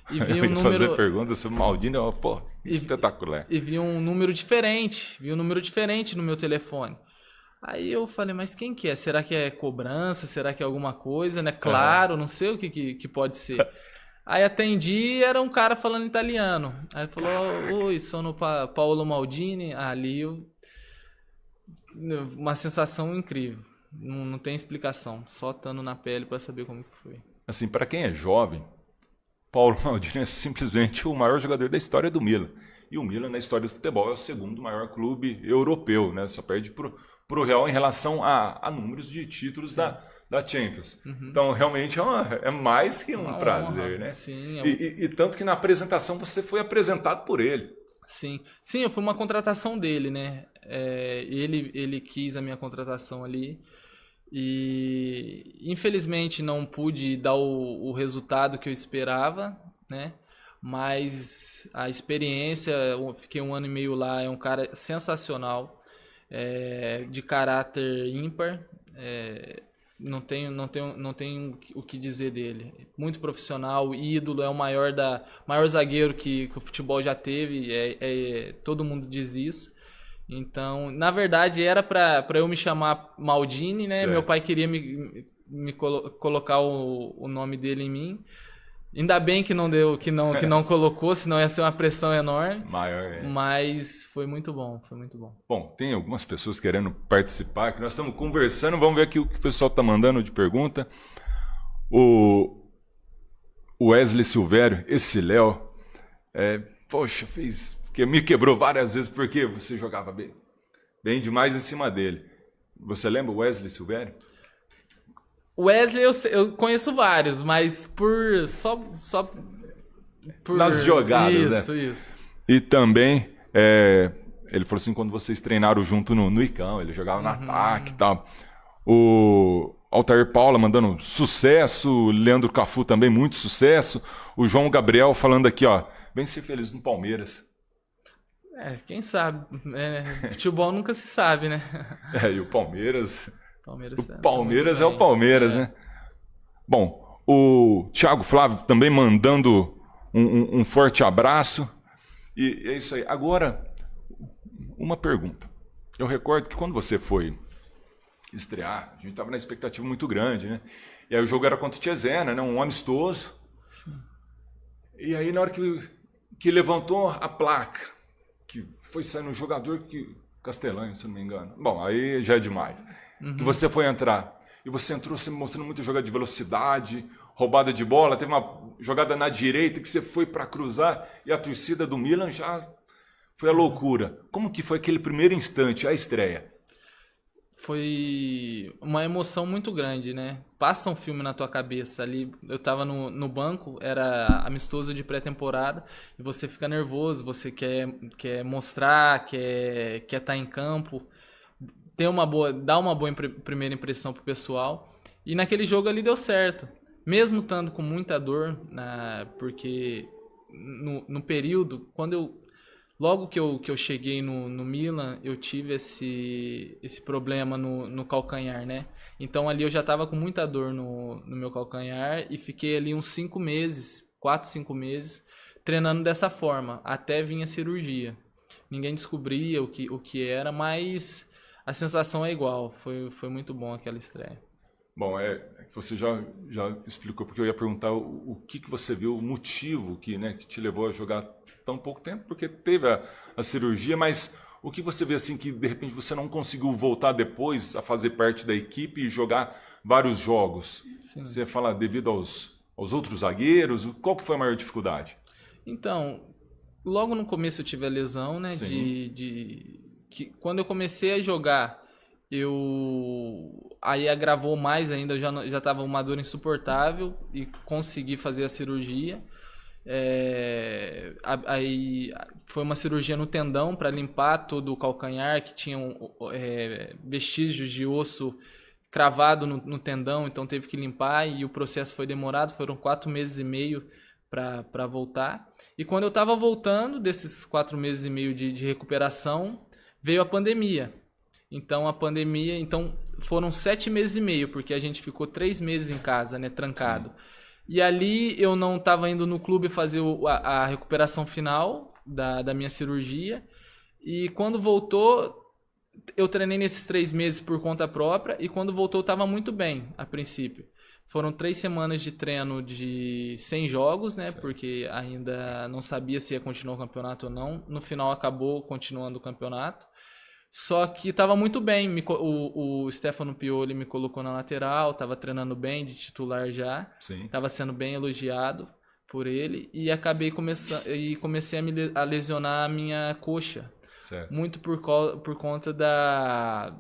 Speaker 2: e vi
Speaker 1: Eu
Speaker 2: um
Speaker 1: ia
Speaker 2: número...
Speaker 1: fazer pergunta sobre o Maldini, pô, espetacular.
Speaker 2: E vi um número diferente no meu telefone. Aí eu falei, mas quem que é? Será que é cobrança? Será que é alguma coisa, né? Claro, não sei o que pode ser. Aí atendi, era um cara falando italiano. Aí ele falou, oi, sono Paolo Maldini. Ali uma sensação incrível. Não tem explicação, só estando na pele para saber como que foi.
Speaker 1: Assim, para quem é jovem, Paulo Maldini é simplesmente o maior jogador da história do Milan. E o Milan, na história do futebol, é o segundo maior clube europeu, né? Só perde pro Real em relação a números de títulos da Champions. Então, realmente é mais que um prazer, né?
Speaker 2: Sim,
Speaker 1: e tanto que na apresentação você foi apresentado por ele.
Speaker 2: Sim, foi uma contratação dele, né? Ele quis a minha contratação ali e infelizmente não pude dar o resultado que eu esperava, né? Mas a experiência, eu fiquei 1 ano e meio lá, é um cara sensacional, de caráter ímpar, não tenho o que dizer dele. Muito profissional, ídolo, é o maior zagueiro que o futebol já teve, todo mundo diz isso. Então, na verdade, era para eu me chamar Maldini, né?
Speaker 1: Certo.
Speaker 2: Meu pai queria me colocar o nome dele em mim. Ainda bem que não deu, que não colocou, senão ia ser uma pressão enorme.
Speaker 1: Maior,
Speaker 2: Mas foi muito bom, foi muito bom.
Speaker 1: Bom, tem algumas pessoas querendo participar, que nós estamos conversando, vamos ver aqui o que o pessoal está mandando de pergunta. O Wesley Silvério, esse Léo, poxa, me quebrou várias vezes porque você jogava bem demais em cima dele. Você lembra o Wesley Silvério?
Speaker 2: Wesley eu conheço vários, mas só por...
Speaker 1: Nas jogadas, né?
Speaker 2: Isso.
Speaker 1: E também, ele falou assim, quando vocês treinaram junto no Icão, ele jogava no ataque e tal. O Altair Paula mandando sucesso, Leandro Cafu também muito sucesso. O João Gabriel falando aqui, ó, bem ser feliz no Palmeiras.
Speaker 2: Quem sabe, futebol nunca se sabe, né?
Speaker 1: E o Palmeiras...
Speaker 2: O
Speaker 1: Palmeiras é o Palmeiras, né? Bom, o Thiago Flávio também mandando um forte abraço. E é isso aí. Agora, uma pergunta. Eu recordo que quando você foi estrear, a gente estava na expectativa muito grande, né? E aí o jogo era contra o Cesena, né? Um amistoso.
Speaker 2: Sim.
Speaker 1: E aí na hora que levantou a placa, que foi saindo um jogador Castellani, se não me engano. Bom, aí já é demais. Que você foi entrar. E você entrou se mostrando muita jogada de velocidade, roubada de bola. Teve uma jogada na direita que você foi para cruzar e a torcida do Milan já foi a loucura. Como que foi aquele primeiro instante, a estreia?
Speaker 2: Foi uma emoção muito grande, né? Passa um filme na tua cabeça ali. Eu tava no banco, era amistoso de pré-temporada, e você fica nervoso, você quer mostrar, quer estar em campo, dar uma boa primeira impressão pro pessoal. E naquele jogo ali deu certo. mesmo estando com muita dor, porque no período, logo que eu cheguei no Milan, eu tive esse problema no calcanhar, né? Então ali eu já estava com muita dor no meu calcanhar e fiquei ali uns 5 meses, 4, 5 meses, treinando dessa forma, até vir a cirurgia. Ninguém descobria o que era, mas a sensação é igual. Foi muito bom aquela estreia.
Speaker 1: Bom, que você já explicou, porque eu ia perguntar o que você viu, o motivo que te levou a jogar tão pouco tempo, porque teve a cirurgia, mas o que você vê assim que de repente você não conseguiu voltar depois a fazer parte da equipe e jogar vários jogos? Sim. Você fala devido aos outros zagueiros, qual que foi a maior dificuldade?
Speaker 2: Então, logo no começo eu tive a lesão, né? Que quando eu comecei a jogar, aí agravou mais ainda, eu já estava uma dor insuportável e consegui fazer a cirurgia. Aí foi uma cirurgia no tendão para limpar todo o calcanhar, que tinha vestígios de osso cravado no tendão, então teve que limpar e o processo foi demorado, foram 4 meses e meio para voltar. E quando eu estava voltando desses 4 meses e meio de recuperação, veio a pandemia. Então foram 7 meses e meio, porque a gente ficou 3 meses em casa, né, trancado. Sim. E ali eu não estava indo no clube fazer a recuperação final da minha cirurgia. E quando voltou, eu treinei nesses 3 meses por conta própria. E quando voltou, eu estava muito bem, a princípio. Foram 3 semanas de treino de 100 jogos, né? Certo. Porque ainda não sabia se ia continuar o campeonato ou não. No final acabou continuando o campeonato. Só que estava muito bem. O Stefano Pioli me colocou na lateral, estava treinando bem, de titular já. Estava sendo bem elogiado por ele. E comecei a lesionar a minha coxa. Certo. Muito por conta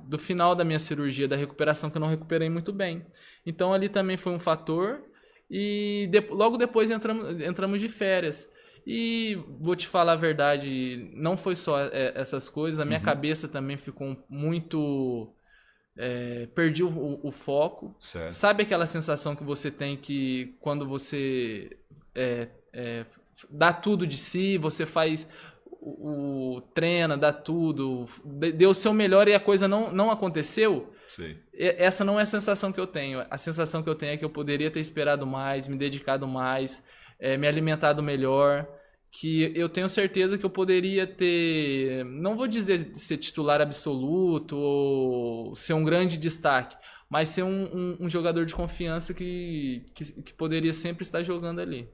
Speaker 2: do final da minha cirurgia, da recuperação, que eu não recuperei muito bem. Então ali também foi um fator. E logo depois entramos de férias. E vou te falar a verdade, não foi só essas coisas, a minha cabeça também ficou muito... perdi o foco. Certo. Sabe aquela sensação que você tem que quando você dá tudo de si, você faz treina, dá tudo, deu o seu melhor e a coisa não aconteceu? Sim. Essa não é a sensação que eu tenho. A sensação que eu tenho é que eu poderia ter esperado mais, me dedicado mais, me alimentado melhor, que eu tenho certeza que eu poderia ter, não vou dizer ser titular absoluto ou ser um grande destaque, mas ser um jogador de confiança que poderia sempre estar jogando ali.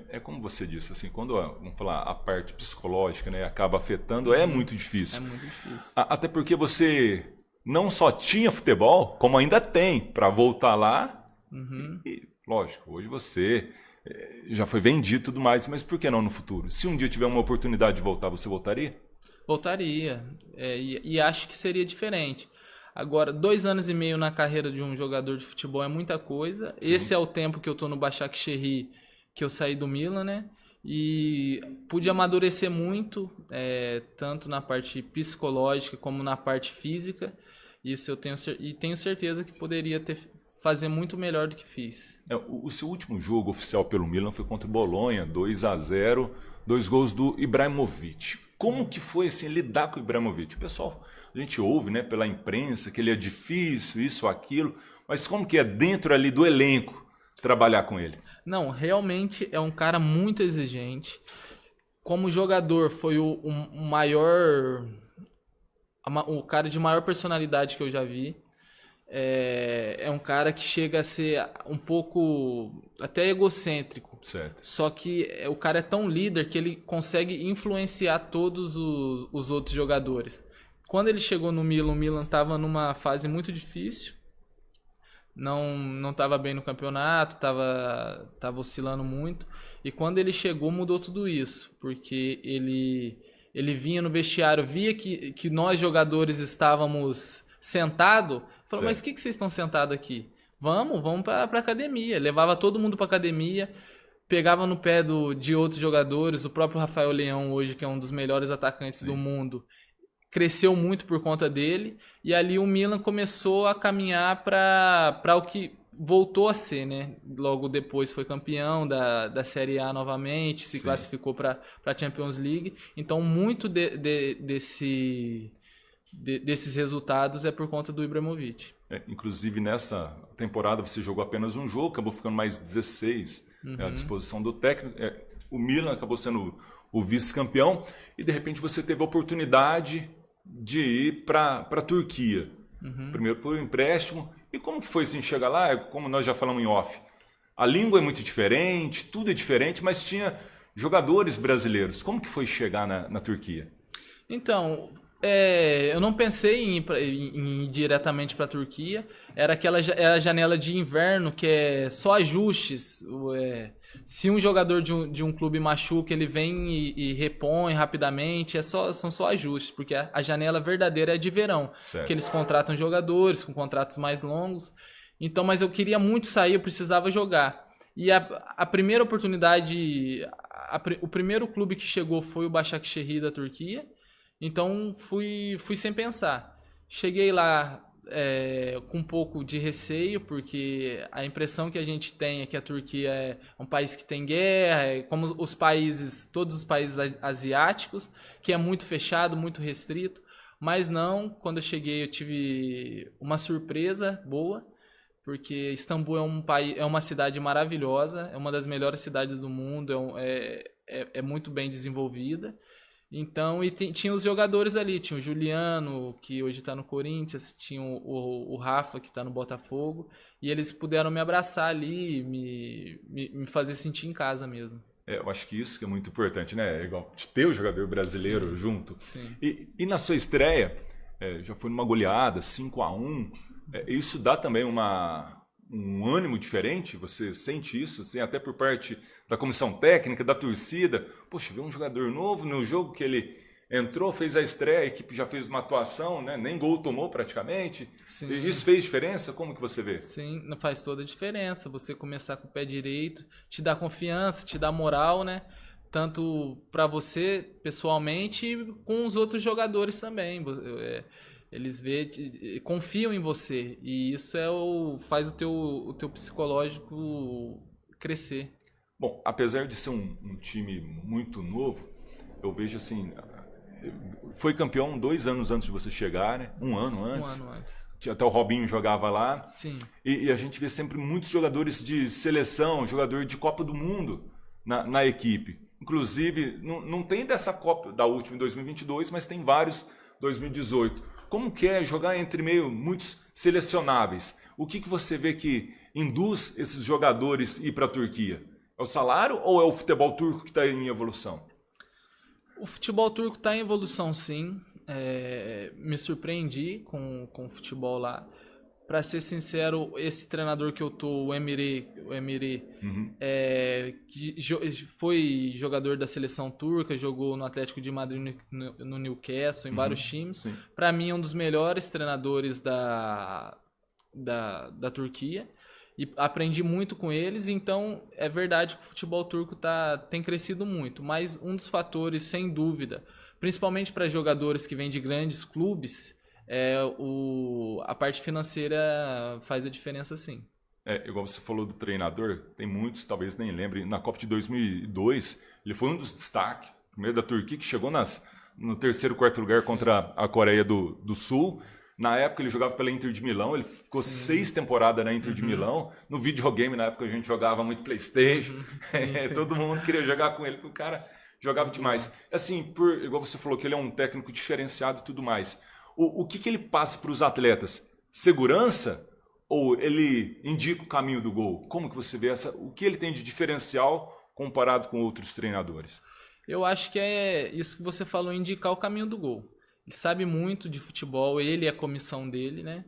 Speaker 1: É como você disse, assim, quando vamos falar, a parte psicológica, né, acaba afetando, é muito difícil. É muito difícil. Até porque você não só tinha futebol, como ainda tem para voltar lá. E, lógico, hoje você já foi vendido e tudo mais, mas por que não no futuro? Se um dia tiver uma oportunidade de voltar, você voltaria?
Speaker 2: Voltaria, e acho que seria diferente. Agora, 2 anos e meio na carreira de um jogador de futebol é muita coisa. Sim. Esse é o tempo que eu tô no Başakşehir, que eu saí do Milan, né? E pude amadurecer muito, tanto na parte psicológica como na parte física. Isso eu tenho certeza que poderia fazer muito melhor do que fiz.
Speaker 1: O seu último jogo oficial pelo Milan foi contra o Bolonha, 2-0, 2 gols do Ibrahimovic. Como que foi assim, lidar com o Ibrahimovic? O pessoal, a gente ouve, né, pela imprensa que ele é difícil, isso, aquilo, mas como que é dentro ali do elenco trabalhar com ele?
Speaker 2: Não, realmente é um cara muito exigente. Como jogador, foi o cara de maior personalidade que eu já vi. É um cara que chega a ser um pouco até egocêntrico. Certo. Só que o cara é tão líder que ele consegue influenciar todos os outros jogadores. Quando ele chegou no Milan, o Milan estava numa fase muito difícil. Não estava bem no campeonato, estava oscilando muito. E quando ele chegou, mudou tudo isso. Porque ele vinha no vestiário, via que nós jogadores estávamos sentados. Falou, mas o que vocês estão sentados aqui? Vamos para academia. Levava todo mundo para academia, pegava no pé de outros jogadores. O próprio Rafael Leão hoje, que é um dos melhores atacantes do mundo, cresceu muito por conta dele. E ali o Milan começou a caminhar para o que voltou a ser, né? Logo depois foi campeão da Série A novamente, se classificou para a Champions League. Então, muito desses resultados é por conta do Ibrahimovic.
Speaker 1: Inclusive, nessa temporada você jogou apenas um jogo, acabou ficando mais 16 à disposição do técnico. O Milan acabou sendo o vice-campeão e, de repente, você teve a oportunidade de ir para a Turquia. Primeiro por empréstimo. E como que foi assim, chegar lá? Como nós já falamos em off, a língua é muito diferente, tudo é diferente, mas tinha jogadores brasileiros. Como que foi chegar na Turquia?
Speaker 2: Então, eu não pensei em ir diretamente para a Turquia. Era a janela de inverno, que é só ajustes. Se um jogador de um clube machuca, ele vem e repõe rapidamente. São só ajustes, porque a janela verdadeira é de verão.
Speaker 1: Certo.
Speaker 2: Que eles contratam jogadores com contratos mais longos. Então, mas eu queria muito sair, eu precisava jogar. E a primeira oportunidade, o primeiro clube que chegou foi o Başakşehir da Turquia. Então fui sem pensar. Cheguei lá com um pouco de receio, porque a impressão que a gente tem é que a Turquia é um país que tem guerra, como todos os países asiáticos, que é muito fechado, muito restrito. Mas não, quando eu cheguei eu tive uma surpresa boa, porque Istambul é uma cidade maravilhosa, é uma das melhores cidades do mundo, é muito bem desenvolvida. Então, e tinha os jogadores ali, tinha o Juliano, que hoje está no Corinthians, tinha o Rafa, que está no Botafogo, e eles puderam me abraçar ali, me fazer sentir em casa mesmo.
Speaker 1: Eu acho que isso que é muito importante, né? É igual de ter o jogador brasileiro junto.
Speaker 2: Sim.
Speaker 1: E na sua estreia, já foi numa goleada, 5-1, isso dá também um ânimo diferente? Você sente isso, assim, até por parte da comissão técnica, da torcida? Poxa, ver um jogador novo no jogo que ele entrou, fez a estreia, a equipe já fez uma atuação, né? Nem gol tomou praticamente.
Speaker 2: Sim.
Speaker 1: Isso fez diferença? Como que você vê?
Speaker 2: Sim, faz toda a diferença. Você começar com o pé direito, te dá confiança, te dá moral, né? Tanto para você pessoalmente, com os outros jogadores também. Eles confiam em você e isso faz o teu psicológico crescer.
Speaker 1: Bom, apesar de ser um time muito novo, eu vejo assim, foi campeão 2 anos antes de você chegar, né? Um ano antes. Até o Robinho jogava lá.
Speaker 2: Sim.
Speaker 1: E a gente vê sempre muitos jogadores de seleção, jogador de Copa do Mundo na equipe. Inclusive, não tem dessa Copa da última em 2022, mas tem vários 2018. Como que é jogar entre muitos selecionáveis? O que você vê que induz esses jogadores a ir para a Turquia? É o salário ou é o futebol turco que está em evolução?
Speaker 2: O futebol turco está em evolução, sim. Me surpreendi com o futebol lá. Para ser sincero, esse treinador que eu tô, o Emre, que foi jogador da seleção turca, jogou no Atlético de Madrid, no Newcastle, em vários times. Para mim, é um dos melhores treinadores da Turquia. E aprendi muito com eles, então é verdade que o futebol turco tem crescido muito. Mas um dos fatores, sem dúvida, principalmente para jogadores que vêm de grandes clubes, a parte financeira faz a diferença, sim.
Speaker 1: Igual você falou do treinador, tem muitos, talvez nem lembrem, na Copa de 2002, ele foi um dos destaques, primeiro da Turquia, que chegou no terceiro, quarto lugar contra a Coreia do Sul. Na época ele jogava pela Inter de Milão, ele ficou 6 temporadas na Inter de Milão. No videogame, na época a gente jogava muito PlayStation, todo mundo queria jogar com ele, porque o cara jogava demais. Assim, igual você falou que ele é um técnico diferenciado e tudo mais. O que ele passa para os atletas? Segurança? Ou ele indica o caminho do gol? Como que você vê o que ele tem de diferencial comparado com outros treinadores?
Speaker 2: Eu acho que é isso que você falou, indicar o caminho do gol. Ele sabe muito de futebol, ele e a comissão dele, né?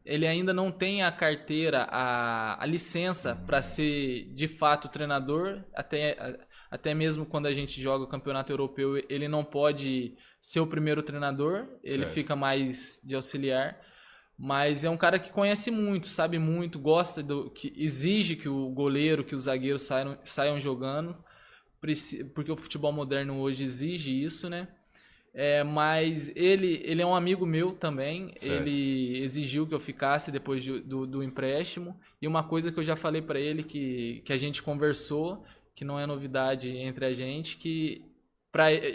Speaker 2: Ele ainda não tem a carteira, a licença para ser de fato treinador, até mesmo quando a gente joga o campeonato europeu, ele não pode ser o primeiro treinador, ele fica mais de auxiliar, mas é um cara que conhece muito, sabe muito, gosta que exige que o goleiro, que os zagueiros saiam jogando, porque o futebol moderno hoje exige isso, né? Mas ele é um amigo meu também.
Speaker 1: Certo.
Speaker 2: Ele exigiu que eu ficasse depois do empréstimo. E uma coisa que eu já falei pra ele, que a gente conversou, que não é novidade entre a gente, que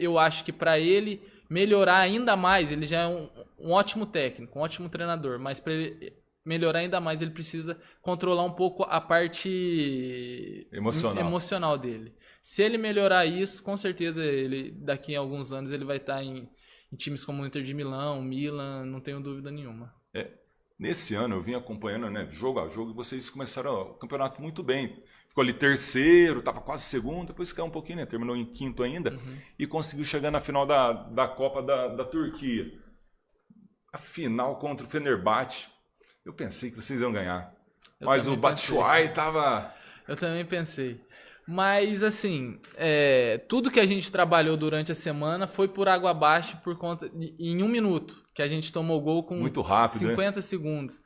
Speaker 2: eu acho que pra ele melhorar ainda mais, ele já é um ótimo técnico, um ótimo treinador, mas pra ele melhorar ainda mais, ele precisa controlar um pouco a parte emocional dele. Se ele melhorar isso, com certeza ele daqui a alguns anos ele vai estar em times como o Inter de Milão, Milan, não tenho dúvida nenhuma.
Speaker 1: Nesse ano eu vim acompanhando, né, jogo a jogo, e vocês começaram o campeonato muito bem. Ficou ali terceiro, estava quase segundo, depois caiu um pouquinho, né, terminou em quinto ainda, e conseguiu chegar na final da Copa da Turquia. A final contra o Fenerbahçe, eu pensei que vocês iam ganhar. Mas o Batshuayi estava...
Speaker 2: Eu também pensei. Mas, assim, tudo que a gente trabalhou durante a semana foi por água abaixo por conta em 1 minuto, que a gente tomou gol com
Speaker 1: muito rápido,
Speaker 2: 50 segundos.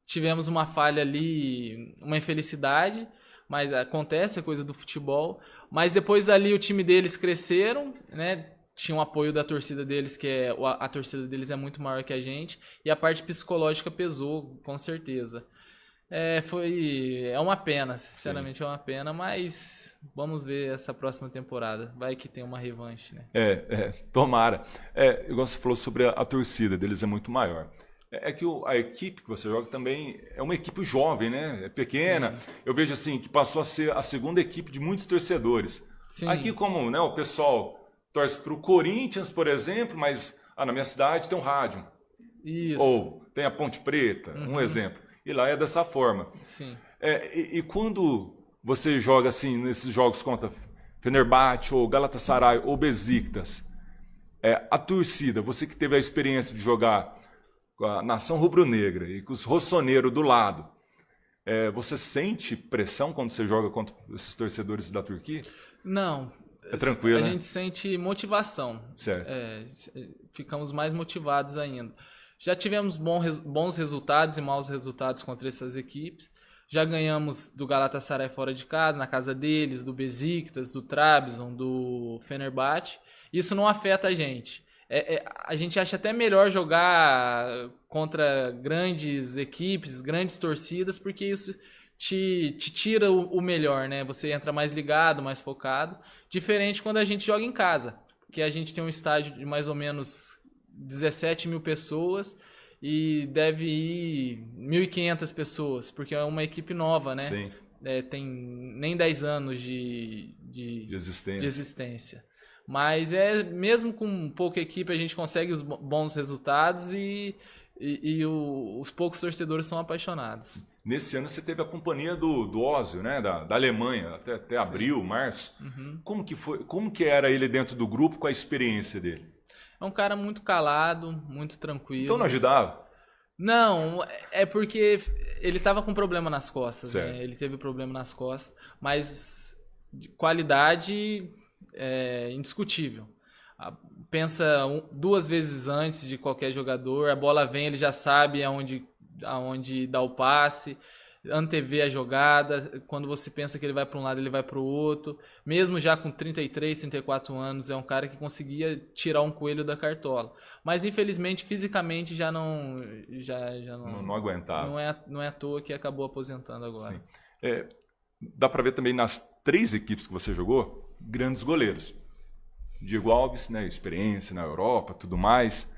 Speaker 2: Tivemos uma falha ali, uma infelicidade, mas acontece, é coisa do futebol. Mas depois dali o time deles cresceram, né? Tinha o apoio da torcida deles, a torcida deles é muito maior que a gente, e a parte psicológica pesou, com certeza. É uma pena, sinceramente. Sim. É uma pena, mas vamos ver essa próxima temporada. Vai que tem uma revanche, né?
Speaker 1: Tomara. Igual você falou sobre a torcida deles é muito maior. Que a equipe que você joga também é uma equipe jovem, né? É pequena. Sim. Eu vejo assim que passou a ser a segunda equipe de muitos torcedores. Sim. Aqui como, né, o pessoal torce para o Corinthians, por exemplo, mas na minha cidade tem um rádio.
Speaker 2: Isso.
Speaker 1: Ou tem a Ponte Preta, um exemplo. E lá é dessa forma.
Speaker 2: Sim.
Speaker 1: E quando você joga assim nesses jogos contra Fenerbahçe ou Galatasaray ou Besiktas, a torcida, você que teve a experiência de jogar com a nação rubro-negra e com os rossoneiros do lado, você sente pressão quando você joga contra esses torcedores da Turquia?
Speaker 2: Não.
Speaker 1: É tranquilo, né?
Speaker 2: A gente sente motivação.
Speaker 1: Certo.
Speaker 2: Ficamos mais motivados ainda. Já tivemos bons resultados e maus resultados contra essas equipes. Já ganhamos do Galatasaray fora de casa, na casa deles, do Besiktas, do Trabzon, do Fenerbahçe. Isso não afeta a gente. A gente acha até melhor jogar contra grandes equipes, grandes torcidas, porque isso te tira o melhor, né? Você entra mais ligado, mais focado. Diferente quando a gente joga em casa, porque a gente tem um estádio de mais ou menos 17 mil pessoas e deve ir 1.500 pessoas, porque é uma equipe nova, né?
Speaker 1: Sim.
Speaker 2: Tem nem 10 anos de existência. Mas mesmo com pouca equipe a gente consegue os bons resultados e os poucos torcedores são apaixonados.
Speaker 1: Nesse ano você teve a companhia do Ozil, né? Da Alemanha, até abril, março. Como que foi? Como que era ele dentro do grupo com a experiência dele?
Speaker 2: É um cara muito calado, muito tranquilo.
Speaker 1: Então não ajudava?
Speaker 2: Não, é porque ele tava com problema nas costas,
Speaker 1: certo.
Speaker 2: Né? Ele teve problema nas costas, mas de qualidade indiscutível. Pensa 2 vezes antes de qualquer jogador, a bola vem, ele já sabe aonde dá o passe, antevê a jogada, quando você pensa que ele vai para um lado, ele vai para o outro. Mesmo já com 33, 34 anos, é um cara que conseguia tirar um coelho da cartola. Mas, infelizmente, fisicamente já não
Speaker 1: aguentava.
Speaker 2: Não é à toa que acabou aposentando agora.
Speaker 1: Sim. Dá para ver também nas 3 equipes que você jogou, grandes goleiros. Diego Alves, né, experiência na Europa, tudo mais.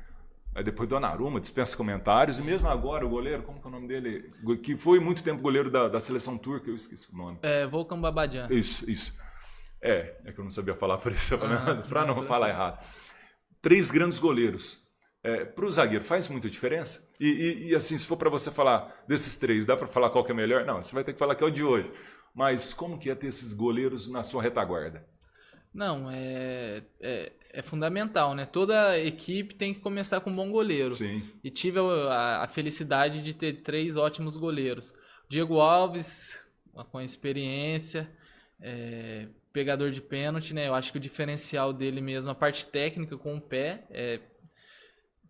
Speaker 1: Aí depois Donnarumma, dispensa comentários. E mesmo agora o goleiro, como que é o nome dele? Que foi muito tempo goleiro da seleção turca, eu esqueci o nome.
Speaker 2: Volkan Babacan.
Speaker 1: Isso. É que eu não sabia falar por isso, para não falar errado. 3 grandes goleiros. Para o zagueiro faz muita diferença? E assim, se for para você falar desses 3, dá para falar qual que é melhor? Não, você vai ter que falar que é o de hoje. Mas como que é ter esses goleiros na sua retaguarda?
Speaker 2: Não, é fundamental, né? Toda equipe tem que começar com um bom goleiro.
Speaker 1: Sim.
Speaker 2: E tive a felicidade de ter 3 ótimos goleiros. Diego Alves, com experiência, pegador de pênalti, né? Eu acho que o diferencial dele mesmo, a parte técnica com o pé,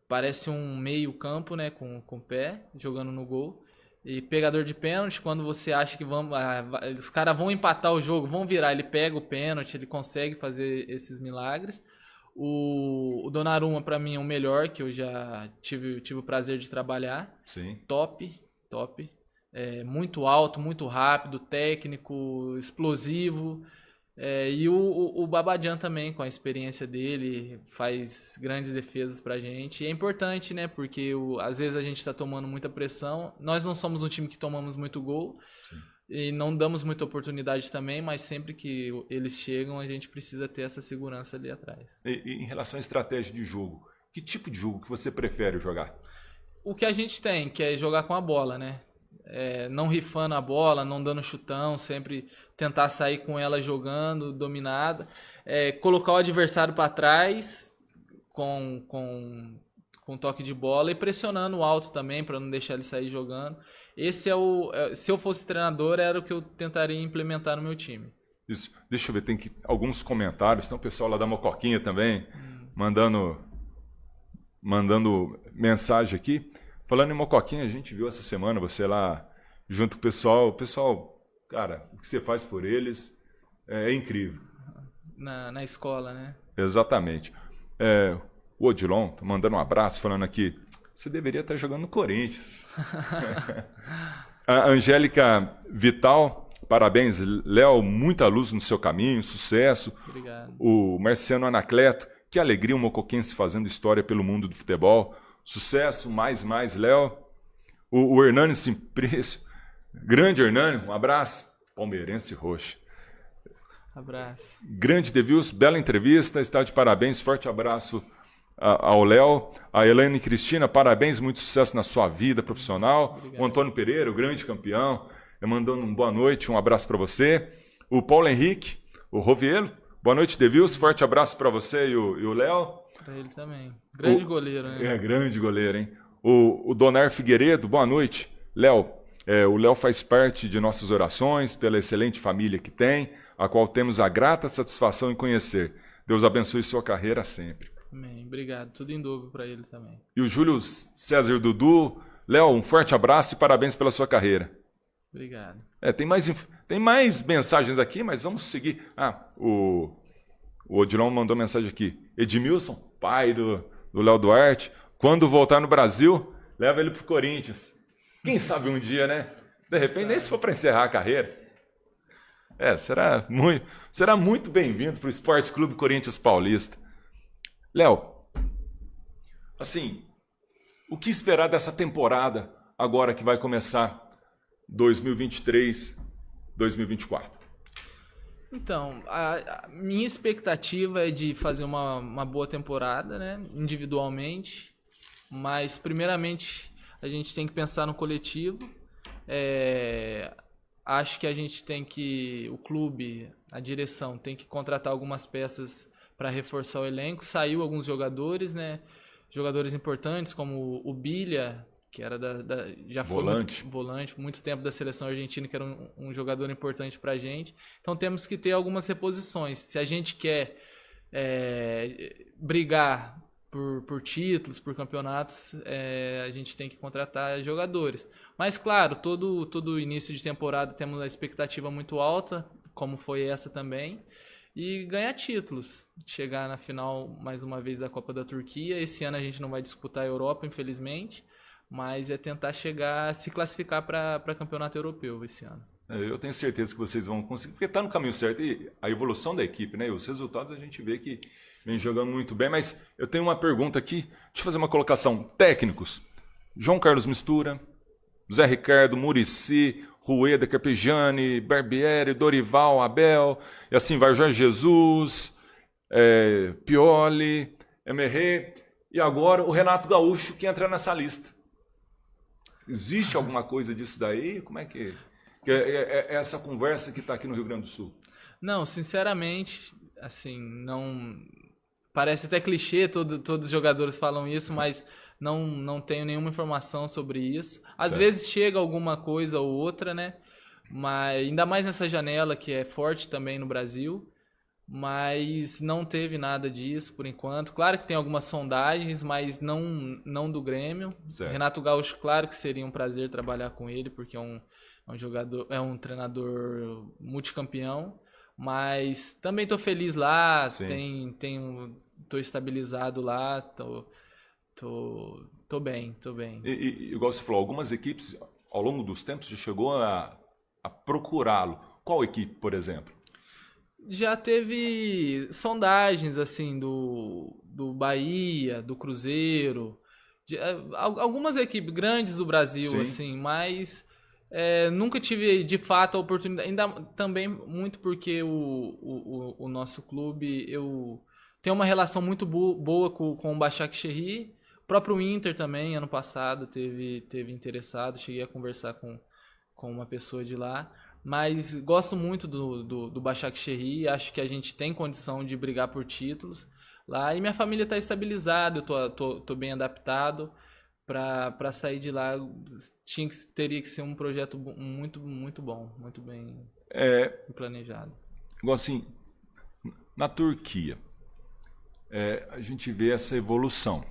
Speaker 2: parece um meio campo, né? Com o pé, jogando no gol. E pegador de pênalti, quando você acha que os caras vão empatar o jogo, vão virar, ele pega o pênalti, ele consegue fazer esses milagres. O Donnarumma, pra mim, é o melhor que eu já tive o prazer de trabalhar.
Speaker 1: Sim.
Speaker 2: Top. Muito alto, muito rápido, técnico, explosivo. E o Babajan também, com a experiência dele, faz grandes defesas pra gente. E é importante, né? Porque às vezes a gente tá tomando muita pressão. Nós não somos um time que tomamos muito gol.
Speaker 1: Sim.
Speaker 2: E não damos muita oportunidade também, mas sempre que eles chegam, a gente precisa ter essa segurança ali atrás.
Speaker 1: E em relação à estratégia de jogo, que tipo de jogo que você prefere jogar?
Speaker 2: O que a gente tem, que é jogar com a bola, né? Não rifando a bola, não dando chutão, sempre tentar sair com ela jogando, dominada. Colocar o adversário para trás com toque de bola e pressionando alto também para não deixar ele sair jogando. Esse se eu fosse treinador, era o que eu tentaria implementar no meu time.
Speaker 1: Isso. Deixa eu ver, tem alguns comentários. Tem o pessoal lá da Mocoquinha também, mandando mensagem aqui. Falando em Mocoquinha, a gente viu essa semana você lá junto com o pessoal. O pessoal, cara, o que você faz por eles é incrível.
Speaker 2: Na escola, né?
Speaker 1: Exatamente. O Odilon tá mandando um abraço, falando aqui, você deveria estar jogando no Corinthians. A Angélica Vital, parabéns, Léo, muita luz no seu caminho, sucesso.
Speaker 2: Obrigado.
Speaker 1: O Marciano Anacleto, que alegria o mocoquense fazendo história pelo mundo do futebol. Sucesso, mais, Léo. O Hernani Simplício, grande Hernani, um abraço. Palmeirense roxo.
Speaker 2: Abraço.
Speaker 1: Grande Devilson, bela entrevista, está de parabéns, forte abraço ao Léo. A Elaine Cristina, parabéns, muito sucesso na sua vida profissional.
Speaker 2: Obrigado.
Speaker 1: O Antônio Pereira, o grande campeão, mandando uma boa noite, um abraço para você. O Paulo Henrique, o Rovielo, boa noite, Devilson, forte abraço para você e o Léo.
Speaker 2: Para ele também. Grande goleiro, né?
Speaker 1: Grande goleiro, hein? O Donar Figueiredo, boa noite. Léo, o Léo faz parte de nossas orações pela excelente família que tem, a qual temos a grata satisfação em conhecer. Deus abençoe sua carreira sempre.
Speaker 2: Amém. Obrigado. Tudo em dobro para ele também.
Speaker 1: E o Júlio César Dudu, Léo, um forte abraço e parabéns pela sua carreira.
Speaker 2: Obrigado.
Speaker 1: Tem mais mensagens aqui, mas vamos seguir. O Odilon mandou mensagem aqui. Edmilson, pai do Léo Duarte, quando voltar no Brasil, leva ele pro Corinthians. Quem sabe um dia, né? De repente, nem se for para encerrar a carreira. Será muito bem-vindo para o Esporte Clube Corinthians Paulista. Léo, assim, o que esperar dessa temporada agora que vai começar 2023, 2024?
Speaker 2: Então, a minha expectativa é de fazer uma boa temporada, né? Individualmente, mas primeiramente a gente tem que pensar no coletivo. Acho que a gente o clube, a direção, tem que contratar algumas peças para reforçar o elenco. Saiu alguns jogadores, né? Jogadores importantes como o Bilha, que era já foi volante, muito tempo da seleção argentina, que era um jogador importante pra gente. Então temos que ter algumas reposições. Se a gente quer brigar por títulos, por campeonatos, a gente tem que contratar jogadores. Mas claro, todo início de temporada temos uma expectativa muito alta, como foi essa também, e ganhar títulos. Chegar na final mais uma vez da Copa da Turquia. Esse ano a gente não vai disputar a Europa, infelizmente, mas é tentar se classificar para campeonato europeu esse ano.
Speaker 1: Eu tenho certeza que vocês vão conseguir, porque está no caminho certo. E a evolução da equipe, né? E os resultados a gente vê que vem jogando muito bem. Mas eu tenho uma pergunta aqui. Deixa eu fazer uma colocação. Técnicos. João Carlos Mistura, Zé Ricardo, Muricy, Rueda, Carpegiani, Barbieri, Dorival, Abel, e assim vai Jorge Jesus, Pioli, Emerê, e agora o Renato Gaúcho que entra nessa lista. Existe alguma coisa disso daí? Como é que é essa conversa que está aqui no Rio Grande do Sul?
Speaker 2: Não, sinceramente, assim, não... Parece até clichê, todos os jogadores falam isso, mas não tenho nenhuma informação sobre isso. Às vezes chega alguma coisa ou outra, né? Mas ainda mais nessa janela que é forte também no Brasil, mas não teve nada disso por enquanto. Claro que tem algumas sondagens, mas não do Grêmio.
Speaker 1: Certo.
Speaker 2: Renato Gaúcho, claro que seria um prazer trabalhar com ele, porque é um jogador, é um treinador multicampeão. Mas também estou feliz lá, tô estabilizado lá, tô bem.
Speaker 1: E igual você falou, algumas equipes ao longo dos tempos já chegou a procurá-lo. Qual equipe, por exemplo?
Speaker 2: Já teve sondagens, assim, do Bahia, do Cruzeiro, algumas equipes grandes do Brasil,
Speaker 1: Sim.
Speaker 2: assim, mas nunca tive, de fato, a oportunidade. Ainda também muito porque o nosso clube, eu tenho uma relação muito boa com o Başakşehir. O próprio Inter também, ano passado, teve interessado. Cheguei a conversar com uma pessoa de lá. Mas gosto muito do Başakşehir, acho que a gente tem condição de brigar por títulos lá. E minha família está estabilizada, eu tô bem adaptado. Para sair de lá, teria que ser um projeto muito, muito bom, muito bem planejado.
Speaker 1: Igual assim, na Turquia, a gente vê essa evolução.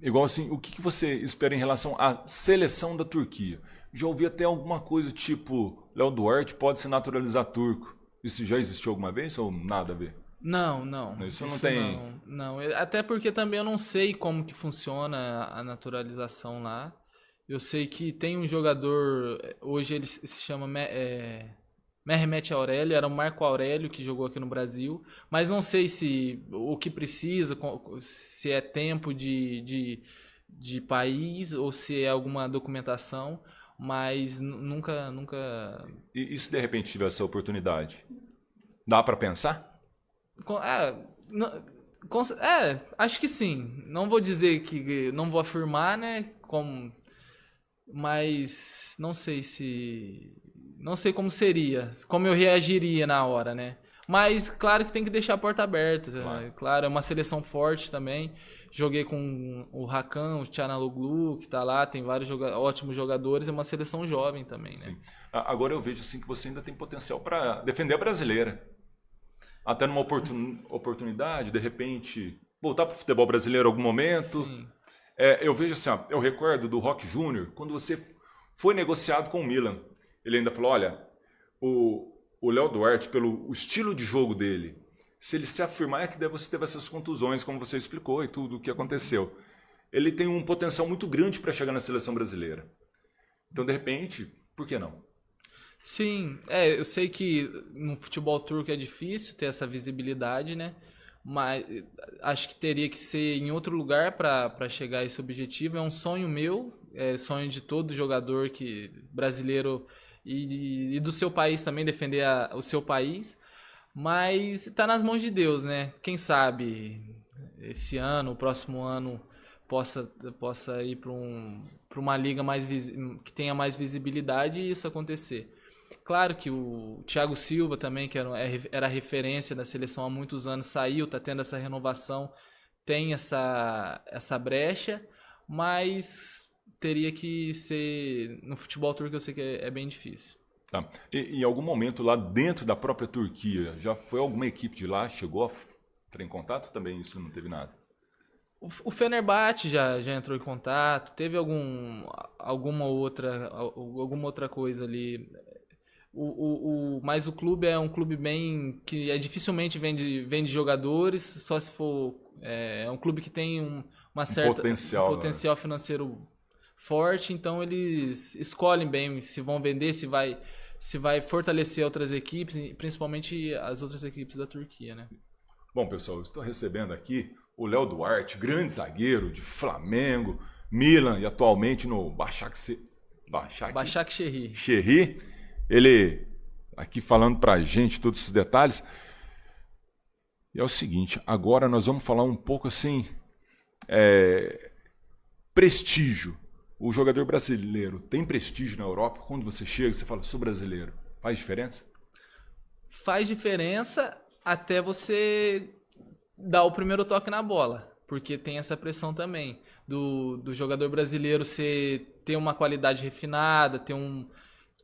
Speaker 1: Igual assim, o que você espera em relação à seleção da Turquia? Já ouvi até alguma coisa tipo, Léo Duarte pode se naturalizar turco. Isso já existiu alguma vez ou nada a ver?
Speaker 2: Não.
Speaker 1: Isso não tem...
Speaker 2: Não, até porque também eu não sei como que funciona a naturalização lá. Eu sei que tem um jogador, hoje ele se chama Mehmet Aurélio, era o Marco Aurélio que jogou aqui no Brasil, mas não sei o que precisa, se é tempo de país ou se é alguma documentação, mas nunca...
Speaker 1: E se de repente tiver essa oportunidade? Dá para pensar?
Speaker 2: Acho que sim. Não vou dizer que... Não vou afirmar, né? Mas não sei como seria. Como eu reagiria na hora, né? Mas claro que tem que deixar a porta aberta. Claro, é uma seleção forte também. Joguei com o Hakan, o Çalhanoğlu, que tá lá. Tem vários ótimos jogadores. É uma seleção jovem também, né?
Speaker 1: Sim. Agora eu vejo assim que você ainda tem potencial para defender a brasileira. Até numa oportunidade, de repente, voltar para o futebol brasileiro em algum momento.
Speaker 2: Sim.
Speaker 1: Eu vejo assim, eu recordo do Roque Júnior, quando você foi negociado com o Milan. Ele ainda falou, olha, o Léo Duarte, pelo estilo de jogo dele, se ele se afirmar é que você teve essas contusões, como você explicou, e tudo o que aconteceu. Ele tem um potencial muito grande para chegar na seleção brasileira. Então, de repente, por que não?
Speaker 2: Sim, eu sei que no futebol turco é difícil ter essa visibilidade, né? Mas acho que teria que ser em outro lugar para chegar a esse objetivo. É um sonho meu, é sonho de todo jogador brasileiro e do seu país também, defender o seu país. Mas está nas mãos de Deus, né? Quem sabe esse ano, o próximo ano, possa ir para uma liga que tenha mais visibilidade e isso acontecer. Claro que o Thiago Silva também, que era referência da seleção há muitos anos, saiu, está tendo essa renovação, tem essa brecha, mas teria que ser... No futebol turco eu sei que é bem difícil.
Speaker 1: Tá. E em algum momento lá dentro da própria Turquia, já foi alguma equipe de lá, chegou a entrar em contato? Também isso não teve nada?
Speaker 2: O Fenerbahçe já entrou em contato, teve alguma outra coisa ali... Mas o clube é um clube que dificilmente vende jogadores, só se for... É um clube que tem um potencial financeiro forte, então eles escolhem bem se vão vender, se vai fortalecer outras equipes, principalmente as outras equipes da Turquia, né?
Speaker 1: Bom, pessoal, eu estou recebendo aqui o Léo Duarte, grande zagueiro de Flamengo, Milan e atualmente no Başakşehir. Ele aqui falando pra gente todos esses detalhes. E é o seguinte, agora nós vamos falar um pouco assim, prestígio. O jogador brasileiro tem prestígio na Europa? Quando você chega, você fala, sou brasileiro. Faz diferença?
Speaker 2: Faz diferença até você dar o primeiro toque na bola. Porque tem essa pressão também do jogador brasileiro ter uma qualidade refinada, ter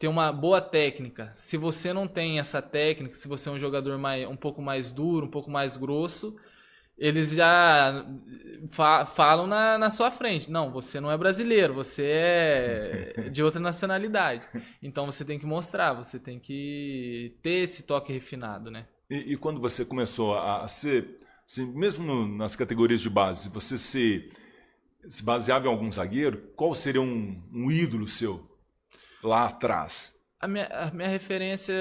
Speaker 2: uma boa técnica. Se você não tem essa técnica, se você é um jogador um pouco mais duro, um pouco mais grosso, eles já falam na sua frente. Não, você não é brasileiro, você é de outra nacionalidade. Então você tem que mostrar, você tem que ter esse toque refinado, né?
Speaker 1: E quando você começou a ser Assim, mesmo nas categorias de base, você se baseava em algum zagueiro, qual seria um ídolo seu lá atrás?
Speaker 2: A minha referência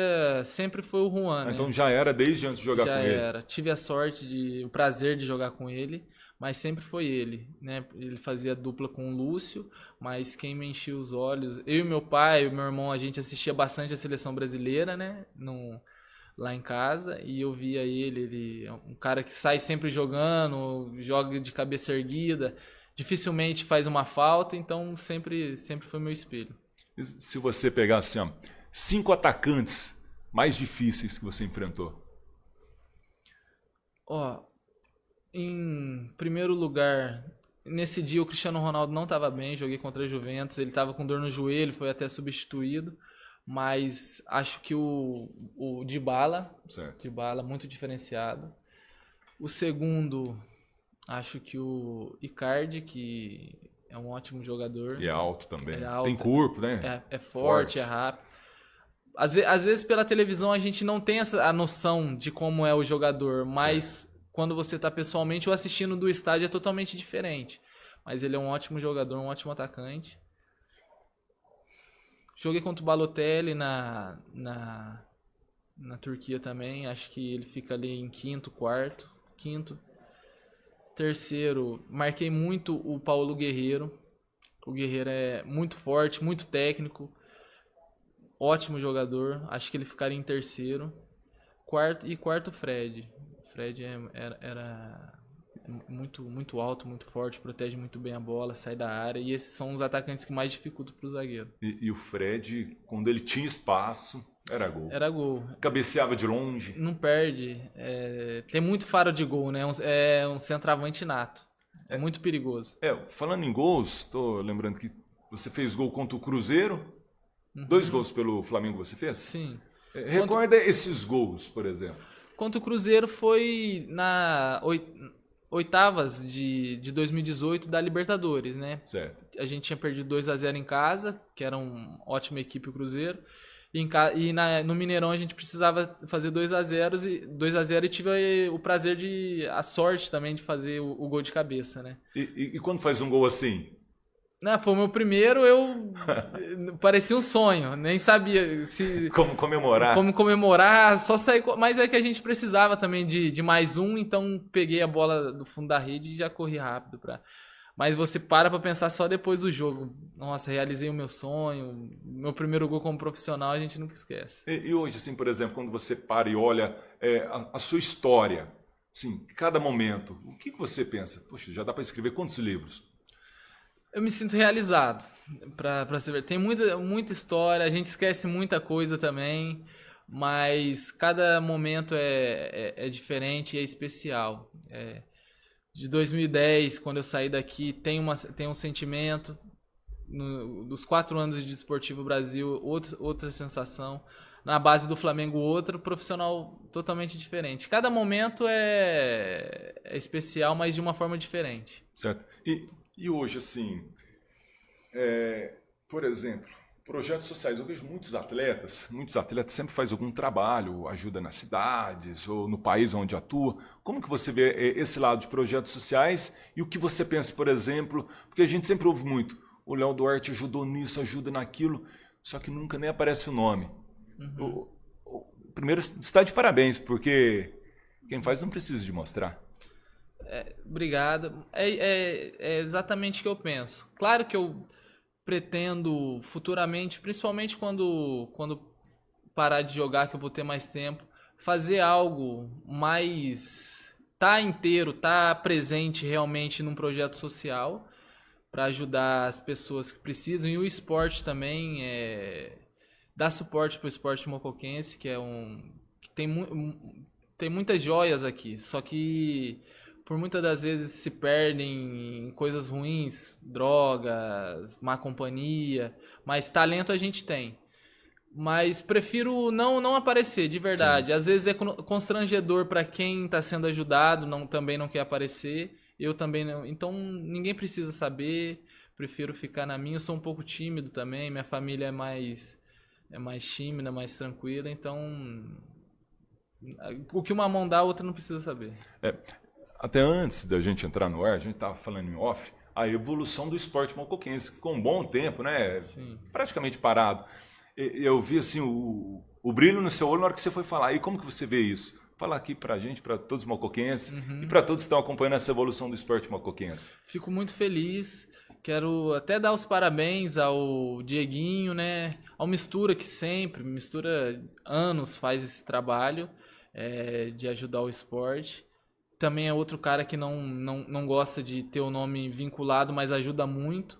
Speaker 2: sempre foi o Juan, né?
Speaker 1: Então já era desde antes de jogar
Speaker 2: Já
Speaker 1: com ele.
Speaker 2: era. Tive a sorte, o prazer de jogar com ele, mas sempre foi ele, né? Ele fazia dupla com o Lúcio, mas quem me enchia os olhos, eu e meu pai, o meu irmão, a gente assistia bastante a seleção brasileira, né? Lá em casa, e eu via ele é um cara que sai sempre jogando, joga de cabeça erguida, dificilmente faz uma falta, então sempre foi meu espelho.
Speaker 1: Se você pegar assim, ó, 5 atacantes mais difíceis que você enfrentou.
Speaker 2: Ó, em primeiro lugar, nesse dia o Cristiano Ronaldo não estava bem, joguei contra a Juventus, ele estava com dor no joelho, foi até substituído, mas acho que o Dybala,
Speaker 1: Certo.
Speaker 2: Dybala muito diferenciado. O segundo, acho que o Icardi, que é um ótimo jogador.
Speaker 1: E é alto também.
Speaker 2: É alto,
Speaker 1: tem corpo, né?
Speaker 2: É forte, é rápido. Às vezes pela televisão a gente não tem a noção de como é o jogador, mas quando você está pessoalmente ou assistindo do estádio é totalmente diferente. Mas ele é um ótimo jogador, um ótimo atacante. Joguei contra o Balotelli na Turquia também. Acho que ele fica ali em quinto. Terceiro, marquei muito o Paulo Guerreiro. O Guerreiro é muito forte, muito técnico. Ótimo jogador. Acho que ele ficaria em terceiro. Quarto, Fred. O Fred era muito alto, muito forte, protege muito bem a bola, sai da área. E esses são os atacantes que mais dificultam para o zagueiro.
Speaker 1: E o Fred, quando ele tinha espaço, era gol.
Speaker 2: Era gol.
Speaker 1: Cabeceava de longe.
Speaker 2: Não perde. Tem muito faro de gol, né? É um centroavante nato. É muito perigoso.
Speaker 1: Falando em gols, estou lembrando que você fez gol contra o Cruzeiro. 2 gols pelo Flamengo você fez?
Speaker 2: Sim.
Speaker 1: Recorda esses gols, por exemplo.
Speaker 2: Contra o Cruzeiro foi na oitavas de 2018 da Libertadores, né?
Speaker 1: Certo.
Speaker 2: A gente tinha perdido 2-0 em casa, que era uma ótima equipe o Cruzeiro. No Mineirão a gente precisava fazer 2-0 e tive o prazer a sorte também de fazer o gol de cabeça, né?
Speaker 1: E quando faz um gol assim?
Speaker 2: Não, foi o meu primeiro, parecia um sonho, nem sabia
Speaker 1: Como comemorar?
Speaker 2: Como comemorar, só sair, mas é que a gente precisava também de mais um, então peguei a bola do fundo da rede e já corri rápido Mas você para pensar só depois do jogo. Nossa, realizei o meu sonho, meu primeiro gol como profissional, a gente nunca esquece.
Speaker 1: E hoje, assim, por exemplo, quando você para e olha a sua história, assim, cada momento, o que você pensa? Poxa, já dá para escrever quantos livros?
Speaker 2: Eu me sinto realizado, pra você ver. Tem muita história, a gente esquece muita coisa também, mas cada momento é diferente e é especial. De 2010, quando eu saí daqui, tem um sentimento. Dos 4 anos de Desportivo Brasil, outra sensação. Na base do Flamengo, outro profissional totalmente diferente. Cada momento é especial, mas de uma forma diferente.
Speaker 1: Certo. E hoje, assim, por exemplo, projetos sociais. Eu vejo muitos atletas sempre fazem algum trabalho, ajuda nas cidades ou no país onde atua. Como que você vê esse lado de projetos sociais e o que você pensa, por exemplo, porque a gente sempre ouve muito, o Léo Duarte ajudou nisso, ajuda naquilo, só que nunca nem aparece o nome. Primeiro, está de parabéns, porque quem faz não precisa de mostrar.
Speaker 2: Obrigado. É exatamente o que eu penso. Claro que eu pretendo futuramente, principalmente quando parar de jogar, que eu vou ter mais tempo, fazer algo mais... Tá inteiro, tá presente realmente num projeto social para ajudar as pessoas que precisam. E o esporte também, dar suporte para o esporte mocoquense, que tem muitas joias aqui, só que por muitas das vezes se perdem em coisas ruins, drogas, má companhia, mas talento a gente tem. Mas prefiro não aparecer, de verdade. Sim. Às vezes é constrangedor para quem está sendo ajudado, também não quer aparecer, eu também não. Então ninguém precisa saber, prefiro ficar na minha. Eu sou um pouco tímido também, minha família é mais tímida, mais tranquila, então o que uma mão dá, a outra não precisa saber.
Speaker 1: até antes da gente entrar no ar, a gente estava falando em off, a evolução do esporte mocoquense, que ficou um bom tempo, né?
Speaker 2: Sim.
Speaker 1: Praticamente parado. Eu vi assim o brilho no seu olho na hora que você foi falar. E como que você vê isso? Fala aqui pra gente, para todos os mocoquenses e para todos que estão acompanhando essa evolução do esporte mocoquense.
Speaker 2: Fico muito feliz. Quero até dar os parabéns ao Dieguinho, né? Ao Mistura, que sempre, Mistura anos faz esse trabalho de ajudar o esporte. Também é outro cara que não gosta de ter o nome vinculado, mas ajuda muito.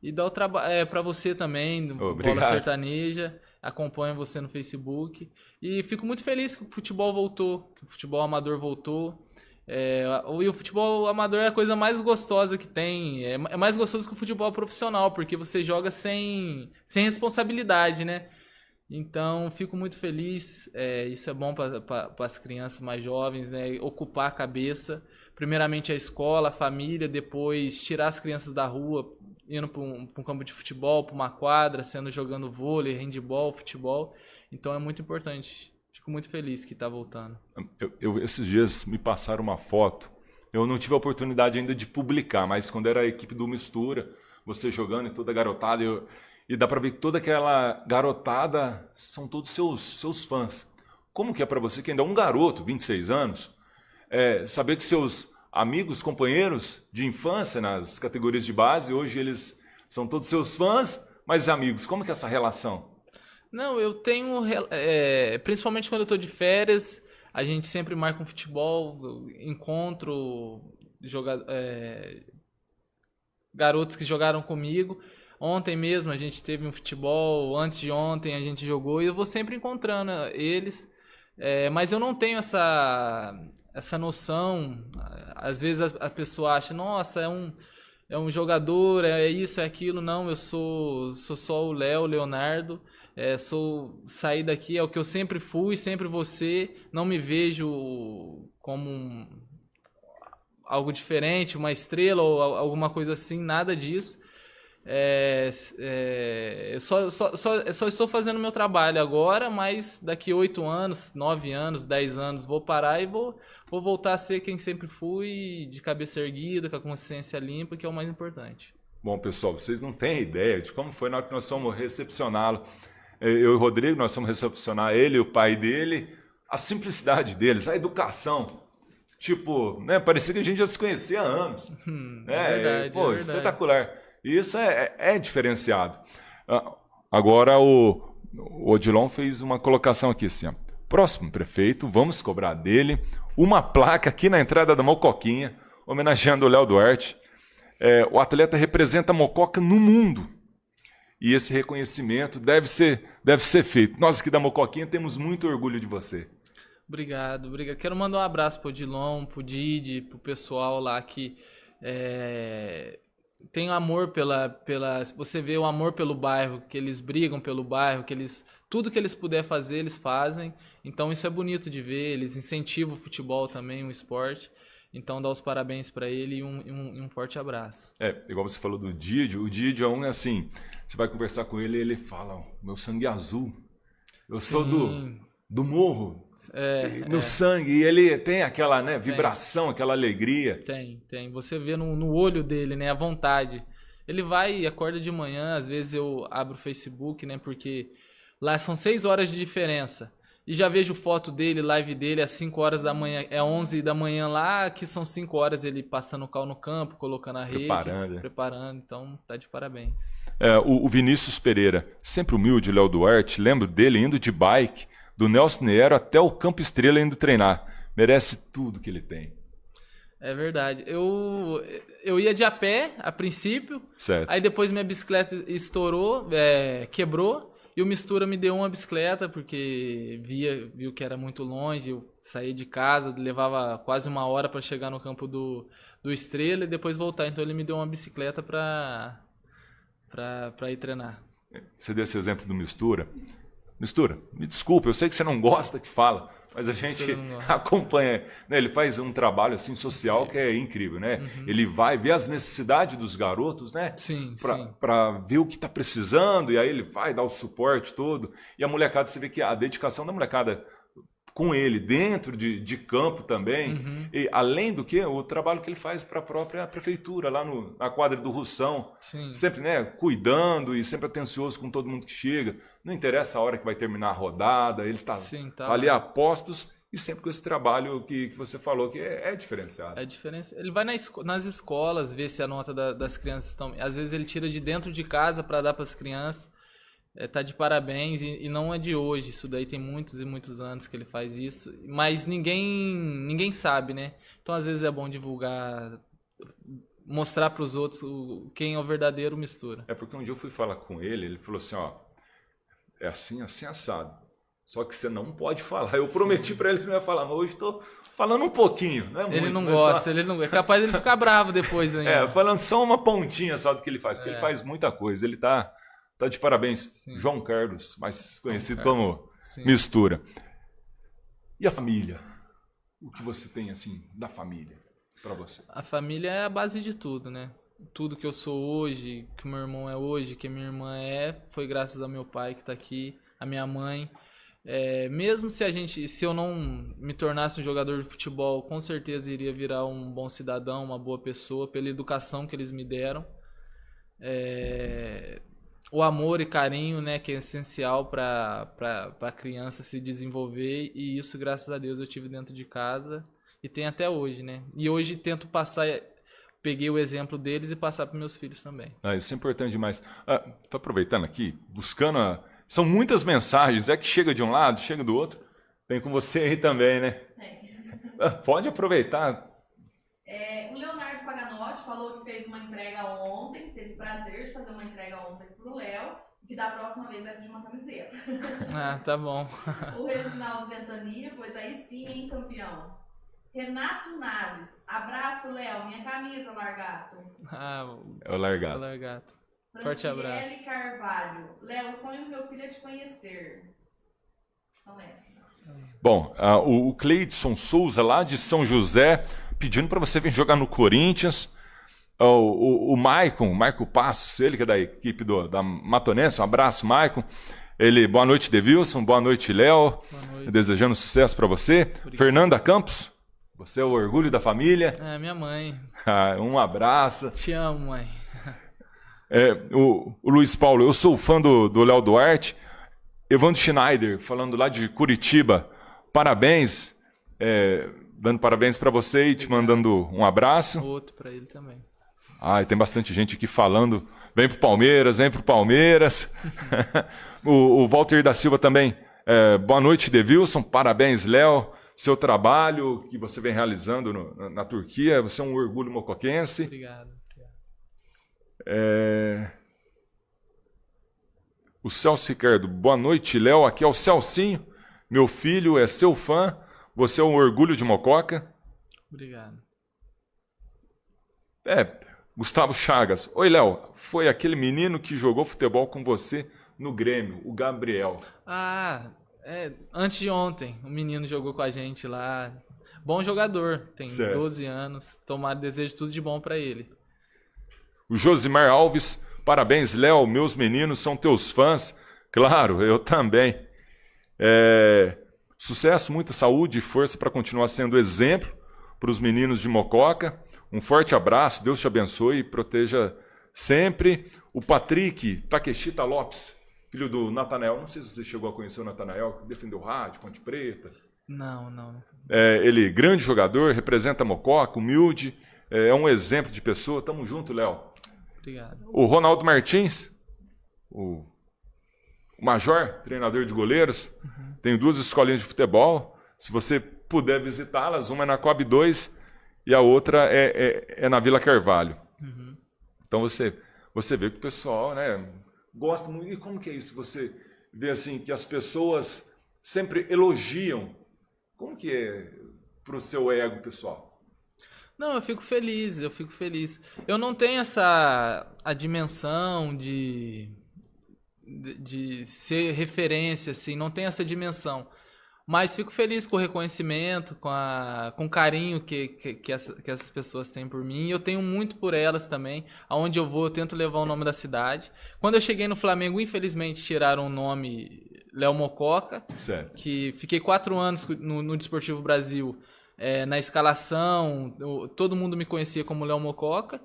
Speaker 2: E dá o trabalho para você também, do Bola Sertaneja. Acompanho você no Facebook. E fico muito feliz que o futebol voltou, que o futebol amador voltou. E o futebol amador é a coisa mais gostosa que tem. É mais gostoso que o futebol profissional, porque você joga sem responsabilidade, né? Então, fico muito feliz. Isso é bom para as crianças mais jovens, né? Ocupar a cabeça. Primeiramente a escola, a família, depois tirar as crianças da rua, indo para um campo de futebol, para uma quadra, jogando vôlei, handebol, futebol. Então, é muito importante. Fico muito feliz que está voltando.
Speaker 1: Esses dias me passaram uma foto. Eu não tive a oportunidade ainda de publicar, mas quando era a equipe do Mistura, você jogando e toda a garotada, e dá para ver que toda aquela garotada são todos seus fãs. Como que é para você, que ainda é um garoto, 26 anos, saber que seus amigos, companheiros de infância nas categorias de base, hoje eles são todos seus fãs, mas amigos. Como que é essa relação?
Speaker 2: Não, eu tenho, principalmente quando eu estou de férias, a gente sempre marca um futebol, encontro garotos que jogaram comigo. Ontem mesmo a gente teve um futebol, antes de ontem a gente jogou, e eu vou sempre encontrando eles. Mas eu não tenho essa noção. Às vezes a pessoa acha, nossa, é um jogador, é isso, é aquilo. Não, eu sou só o Leonardo. Sair daqui, é o que eu sempre fui, sempre vou ser. Não me vejo como algo diferente, uma estrela ou alguma coisa assim, nada disso. Eu só estou fazendo o meu trabalho agora, mas daqui 8 anos, 9 anos, 10 anos, vou parar e vou voltar a ser quem sempre fui, de cabeça erguida, com a consciência limpa, que é o mais importante.
Speaker 1: Bom, pessoal, vocês não têm ideia de como foi na hora que nós fomos recepcioná-lo. Eu e o Rodrigo, nós fomos recepcionar ele e o pai dele, a simplicidade deles, a educação. Tipo, né, parecia que a gente já se conhecia há anos.
Speaker 2: Verdade,
Speaker 1: pô, espetacular. E isso é diferenciado. Agora o Odilon fez uma colocação aqui assim, ó. Próximo prefeito, vamos cobrar dele uma placa aqui na entrada da Mocoquinha, homenageando o Léo Duarte. O atleta representa a Mococa no mundo. E esse reconhecimento deve ser feito. Nós aqui da Mocoquinha temos muito orgulho de você.
Speaker 2: Obrigado. Quero mandar um abraço pro Odilon, pro Didi, pro pessoal lá que tem amor você vê o amor pelo bairro, que eles brigam pelo bairro, tudo que eles puderem fazer, eles fazem. Então isso é bonito de ver, eles incentivam o futebol também, o esporte. Então, dá os parabéns para ele e um forte abraço.
Speaker 1: Igual você falou do Didio, o Didio é um assim, você vai conversar com ele e ele fala, meu sangue é azul, eu sou do morro, meu sangue, e ele tem aquela vibração, aquela alegria.
Speaker 2: Tem, você vê no olho dele, né, a vontade. Ele vai e acorda de manhã, às vezes eu abro o Facebook, né, porque lá são 6 horas de diferença. E já vejo foto dele, live dele às 5 horas da manhã, 11 da manhã lá, que são 5 horas ele passando o cal no campo, colocando a rede, preparando, então tá de parabéns.
Speaker 1: O Vinícius Pereira, sempre humilde, Léo Duarte, lembro dele indo de bike, do Nelson Nero até o Campo Estrela indo treinar, merece tudo que ele tem.
Speaker 2: É verdade, eu ia de a pé a princípio,
Speaker 1: certo.
Speaker 2: Aí depois minha bicicleta estourou, quebrou, e o Mistura me deu uma bicicleta, porque viu que era muito longe, eu saí de casa, levava quase 1 hora para chegar no campo do Estrela e depois voltar. Então ele me deu uma bicicleta para ir treinar.
Speaker 1: Você deu esse exemplo do Mistura. Mistura, me desculpa, eu sei que você não gosta que fala, mas a gente acompanha, né? Ele faz um trabalho assim social que é incrível, né? Uhum. Ele vai ver as necessidades dos garotos, né?
Speaker 2: Sim.
Speaker 1: Para ver o que está precisando, e aí ele vai dar o suporte todo. E a molecada, você vê que a dedicação da molecada com ele dentro de campo também. E, além do que, o trabalho que ele faz para a própria prefeitura, lá na quadra do Russão.
Speaker 2: Sim.
Speaker 1: Sempre, né, cuidando e sempre atencioso com todo mundo que chega. Não interessa a hora que vai terminar a rodada, ele tá ali a postos e sempre com esse trabalho que você falou que é diferenciado.
Speaker 2: É diferença. Ele vai nas escolas ver se a nota das crianças estão... Às vezes ele tira de dentro de casa para dar para as crianças. Tá de parabéns, e não é de hoje, isso daí tem muitos e muitos anos que ele faz isso, mas ninguém sabe, né? Então às vezes é bom divulgar, mostrar para os outros quem é o verdadeiro mistura.
Speaker 1: É porque um dia eu fui falar com ele falou assim, ó, é assim, assim, assado, só que você não pode falar. Eu prometi para ele que não ia falar, mas hoje estou falando um pouquinho, né?
Speaker 2: Ele não gosta, ele não... é capaz dele ficar bravo depois ainda.
Speaker 1: Falando só uma pontinha só do que ele faz, porque ele faz muita coisa, ele tá de parabéns. Sim. João Carlos, mais conhecido como Mistura. E a família? O que você tem, assim, da família para você?
Speaker 2: A família é a base de tudo, né? Tudo que eu sou hoje, que meu irmão é hoje, que minha irmã foi graças ao meu pai que tá aqui, a minha mãe. Mesmo se eu não me tornasse um jogador de futebol, com certeza iria virar um bom cidadão, uma boa pessoa, pela educação que eles me deram. O amor e carinho, né, que é essencial para a criança se desenvolver, e isso, graças a Deus, eu tive dentro de casa e tem até hoje, né? E hoje tento peguei o exemplo deles e passar para meus filhos também.
Speaker 1: Isso é importante demais. Tô aproveitando aqui, buscando... São muitas mensagens, que chega de um lado, chega do outro. Tem com você aí também, né? Pode aproveitar.
Speaker 5: O Leonardo Paganotti falou que fez uma entrega ontem, teve o prazer de fazer uma entrega ontem pro Léo, e que da próxima vez vai pedir uma camiseta.
Speaker 2: Tá bom.
Speaker 5: O Reginaldo Ventania, pois aí sim, hein, campeão. Renato Naves, abraço, Léo, minha camisa, Largato.
Speaker 1: É o Largato.
Speaker 2: O Largato. Forte abraço.
Speaker 5: Franciele Carvalho, Léo, o sonho do meu filho é te conhecer. São essas.
Speaker 1: Bom, o Cleidson Souza, lá de São José, pedindo para você vir jogar no Corinthians. O Maicon Passos, ele que é da equipe da Matonense, um abraço, Maicon. Ele, boa noite, Devilson, boa noite, Léo. Desejando sucesso para você. Obrigado. Fernanda Campos, você é o orgulho da família.
Speaker 2: Minha mãe.
Speaker 1: Um abraço.
Speaker 2: Te amo, mãe.
Speaker 1: O Luiz Paulo, eu sou fã do Léo Duarte. Evandro Schneider, falando lá de Curitiba, parabéns, dando parabéns para você e te mandando um abraço.
Speaker 2: Outro para ele também.
Speaker 1: E tem bastante gente aqui falando, vem pro Palmeiras. o Walter da Silva também, boa noite, Devilson, parabéns, Léo, seu trabalho que você vem realizando na Turquia, você é um orgulho mocoquense.
Speaker 2: Obrigado.
Speaker 1: O Celso Ricardo, boa noite, Léo. Aqui é o Celcinho. Meu filho é seu fã. Você é um orgulho de Mococa.
Speaker 2: Obrigado.
Speaker 1: Gustavo Chagas. Oi, Léo. Foi aquele menino que jogou futebol com você no Grêmio, o Gabriel.
Speaker 2: Antes de ontem, o menino jogou com a gente lá. Bom jogador, tem 12 anos. Tomara, desejo tudo de bom para ele.
Speaker 1: O Josimar Alves, parabéns, Léo, meus meninos são teus fãs. Claro, eu também. Sucesso, muita saúde e força para continuar sendo exemplo para os meninos de Mococa. Um forte abraço, Deus te abençoe e proteja sempre. O Patrick Takeshita Lopes, filho do Natanael. Não sei se você chegou a conhecer o Natanael, que defendeu o Rádio, Ponte Preta.
Speaker 2: Não.
Speaker 1: Ele, grande jogador, representa Mococa, humilde, é um exemplo de pessoa. Tamo junto, Léo.
Speaker 2: Obrigado.
Speaker 1: O Ronaldo Martins, o Major, treinador de goleiros, tem 2 escolinhas de futebol. Se você puder visitá-las, uma é na Coab 2 e a outra é na Vila Carvalho. Então você vê que o pessoal, né, gosta muito. E como que é isso? Você vê assim que as pessoas sempre elogiam. Como que é pro seu ego, pessoal?
Speaker 2: Não, eu fico feliz. Eu não tenho a dimensão de ser referência, assim, não tenho essa dimensão. Mas fico feliz com o reconhecimento, com o carinho que essas pessoas têm por mim. E eu tenho muito por elas também. Aonde eu vou, eu tento levar o nome da cidade. Quando eu cheguei no Flamengo, infelizmente tiraram o nome Léo Mococa,
Speaker 1: Certo.
Speaker 2: que fiquei 4 anos no Desportivo Brasil, na escalação, todo mundo me conhecia como Léo Mococa.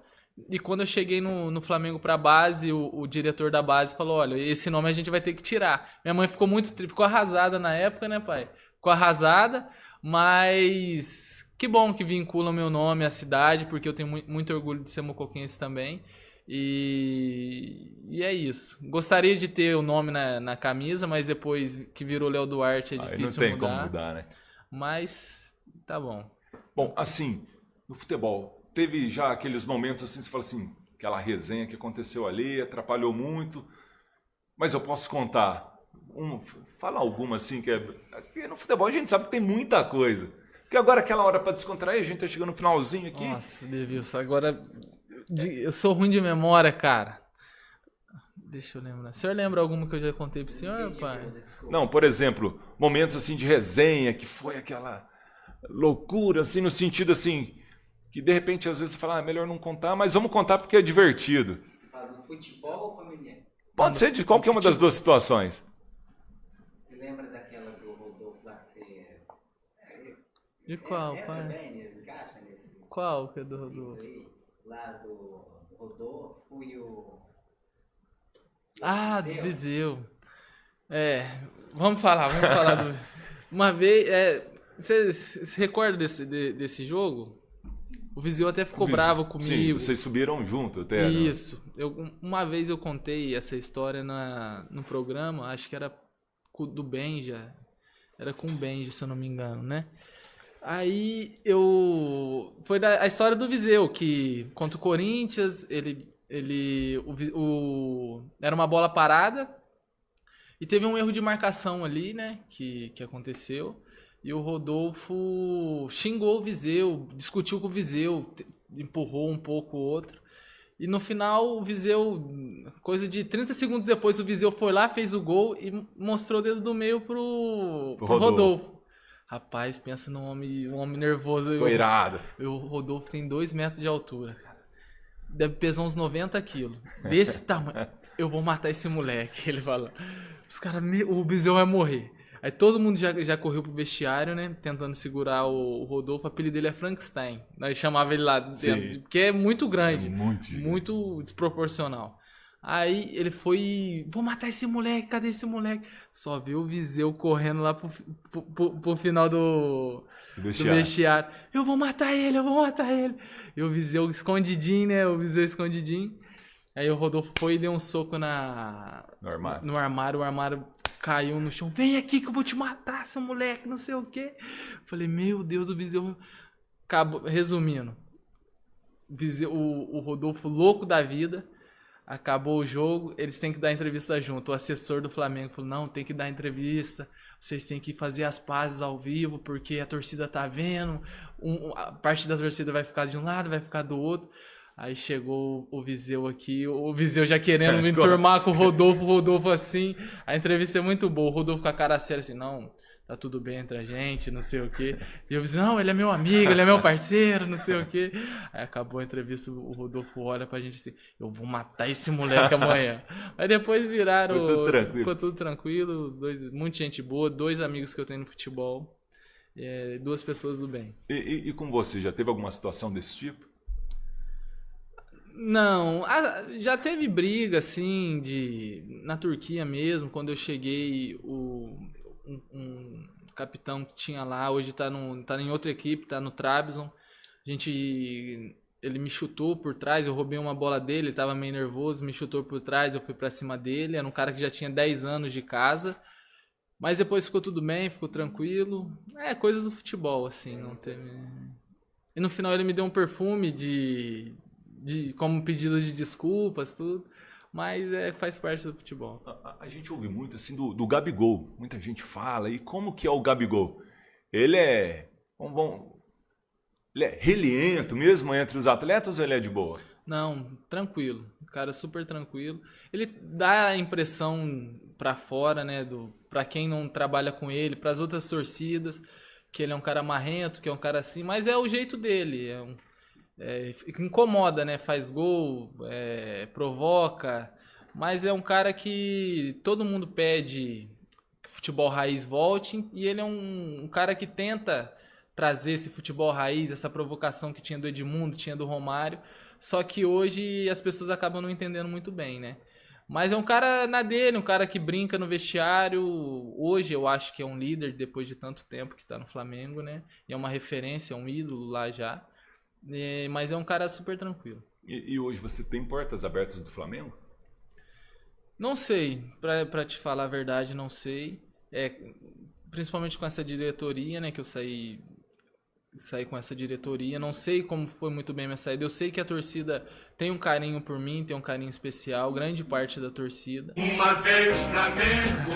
Speaker 2: E quando eu cheguei no Flamengo pra base, o diretor da base falou, olha, esse nome a gente vai ter que tirar. Minha mãe ficou arrasada na época, né, pai? Ficou arrasada, mas que bom que vincula o meu nome à cidade, porque eu tenho muito orgulho de ser mocoquense também. E é isso. Gostaria de ter o nome na camisa, mas depois que virou Léo Duarte é
Speaker 1: Aí
Speaker 2: difícil
Speaker 1: não tem
Speaker 2: mudar.
Speaker 1: como mudar, né?
Speaker 2: Mas tá bom.
Speaker 1: Bom, assim, no futebol, teve já aqueles momentos assim, você fala assim, aquela resenha que aconteceu ali, atrapalhou muito, mas eu posso contar, fala alguma assim, porque no futebol a gente sabe que tem muita coisa. Porque agora aquela hora para descontrair, a gente tá chegando no finalzinho aqui.
Speaker 2: Nossa, Devilson, agora eu sou ruim de memória, cara. Deixa eu lembrar. O senhor lembra alguma que eu já contei pro senhor, pai?
Speaker 1: Não, por exemplo, momentos assim de resenha, que foi aquela loucura, assim, no sentido assim, que de repente às vezes você fala, melhor não contar, mas vamos contar porque é divertido.
Speaker 6: Você fala do futebol ou familiar?
Speaker 1: Pode ser de qualquer uma das duas situações.
Speaker 6: Você lembra daquela do Rodolfo lá que você...
Speaker 2: De qual, pai?
Speaker 6: Encaixa nesse
Speaker 2: Qual que é do
Speaker 6: ciclo
Speaker 2: Rodolfo?
Speaker 6: aí, lá do Rodolfo e o...
Speaker 2: Ah, do Viseu. Vamos falar do... Uma vez, você se recorda desse jogo? O Viseu até ficou bravo comigo.
Speaker 1: Sim, vocês subiram junto até.
Speaker 2: Isso. Uma vez eu contei essa história no programa, acho que era do Benja. Era com o Benja, se eu não me engano, né? Aí foi a história do Viseu, que contra o Corinthians, era uma bola parada e teve um erro de marcação ali, né? Que aconteceu. E o Rodolfo xingou o Viseu, discutiu com o Viseu, empurrou um pouco o outro. E no final, o Viseu, coisa de 30 segundos depois, o Viseu foi lá, fez o gol e mostrou o dedo do meio pro Rodolfo. Rapaz, pensa num homem nervoso.
Speaker 1: Ficou irado.
Speaker 2: O Rodolfo tem 2 metros de altura, cara. Deve pesar uns 90 quilos. Desse tamanho. Eu vou matar esse moleque, ele fala. Os caras, o Viseu vai morrer. Aí todo mundo já correu pro vestiário, né? Tentando segurar o Rodolfo. O apelido dele é Frankenstein. Nós chamava ele lá dentro.
Speaker 1: Sim.
Speaker 2: Porque é muito grande.
Speaker 1: Muito
Speaker 2: Desproporcional. Aí ele foi... Vou matar esse moleque. Cadê esse moleque? Só viu o Viseu correndo lá pro final do vestiário. Eu vou matar ele. E o Viseu escondidinho, né? Aí o Rodolfo foi e deu um soco no armário. O armário caiu no chão. Vem aqui que eu vou te matar, seu moleque, não sei o quê. Falei, meu Deus, o Viseu... Resumindo. O Rodolfo louco da vida. Acabou o jogo, eles têm que dar entrevista junto. O assessor do Flamengo falou, não, tem que dar entrevista. Vocês têm que fazer as pazes ao vivo, porque a torcida tá vendo. A parte da torcida vai ficar de um lado, vai ficar do outro. Aí chegou o Viseu aqui, o Viseu já querendo me enturmar com o Rodolfo assim. A entrevista é muito boa, o Rodolfo com a cara séria assim, não, tá tudo bem entre a gente, não sei o quê. E eu disse, não, ele é meu amigo, ele é meu parceiro, não sei o quê. Aí acabou a entrevista, o Rodolfo olha pra gente assim, eu vou matar esse moleque amanhã. Aí depois viraram... Ficou tudo tranquilo, os dois, muita gente boa, 2 amigos que eu tenho no futebol, 2 pessoas do bem.
Speaker 1: E com você, já teve alguma situação desse tipo?
Speaker 2: Não, já teve briga, assim, na Turquia mesmo, quando eu cheguei, um capitão que tinha lá, hoje tá em outra equipe, tá no Trabzon, ele me chutou por trás, eu roubei uma bola dele, ele tava meio nervoso, me chutou por trás, eu fui pra cima dele, era um cara que já tinha 10 anos de casa, mas depois ficou tudo bem, ficou tranquilo, coisas do futebol, assim, não teve... E no final ele me deu um perfume como pedido de desculpas, tudo. Mas faz parte do futebol.
Speaker 1: A gente ouve muito assim do Gabigol. Muita gente fala. E como que é o Gabigol? Ele é reliento mesmo entre os atletas ou ele é de boa?
Speaker 2: Não, tranquilo. Cara, super tranquilo. Ele dá a impressão pra fora, né? Pra quem não trabalha com ele, pras outras torcidas, que ele é um cara marrento, que é um cara assim. Mas é o jeito dele. Incomoda, né? Faz gol, provoca, mas é um cara que todo mundo pede futebol raiz volte, e ele é um cara que tenta trazer esse futebol raiz, essa provocação que tinha do Edmundo, tinha do Romário, só que hoje as pessoas acabam não entendendo muito bem, né? Mas é um cara na dele, um cara que brinca no vestiário. Hoje eu acho que é um líder depois de tanto tempo que tá no Flamengo, né? E é uma referência, é um ídolo lá já. Mas é um cara super tranquilo.
Speaker 1: E hoje você tem portas abertas do Flamengo?
Speaker 2: Não sei, pra te falar a verdade, não sei. Principalmente com essa diretoria, né? Que eu saí com essa diretoria. Não sei como foi muito bem minha saída. Eu sei que a torcida tem um carinho por mim, tem um carinho especial, grande parte da torcida.
Speaker 7: Uma vez Flamengo,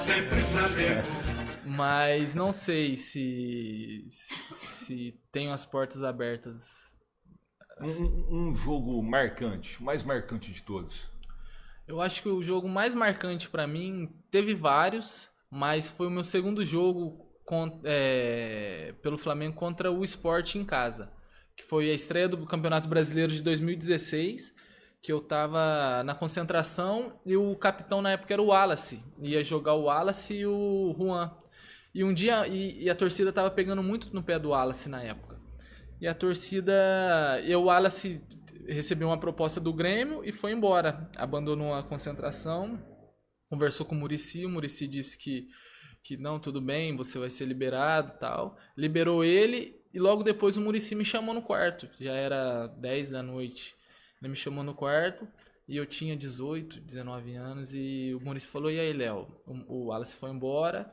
Speaker 7: sempre Flamengo.
Speaker 2: Mas não sei se tenho as portas abertas.
Speaker 1: Um jogo marcante, o mais marcante de todos.
Speaker 2: Eu acho que o jogo mais marcante pra mim, teve vários, mas foi o meu segundo jogo pelo Flamengo contra o Sport em casa, que foi a estreia do Campeonato Brasileiro de 2016, que eu tava na concentração e o capitão na época era o Wallace, ia jogar o Wallace e o Juan. E um dia e a torcida tava pegando muito no pé do Wallace na época. E a torcida, o Wallace recebeu uma proposta do Grêmio e foi embora, abandonou a concentração, conversou com o Muricy disse que não, tudo bem, você vai ser liberado e tal. Liberou ele e logo depois o Muricy me chamou no quarto. Já era 10 da noite. Ele me chamou no quarto e eu tinha 18, 19 anos e o Muricy falou, e aí, Léo, o Wallace foi embora,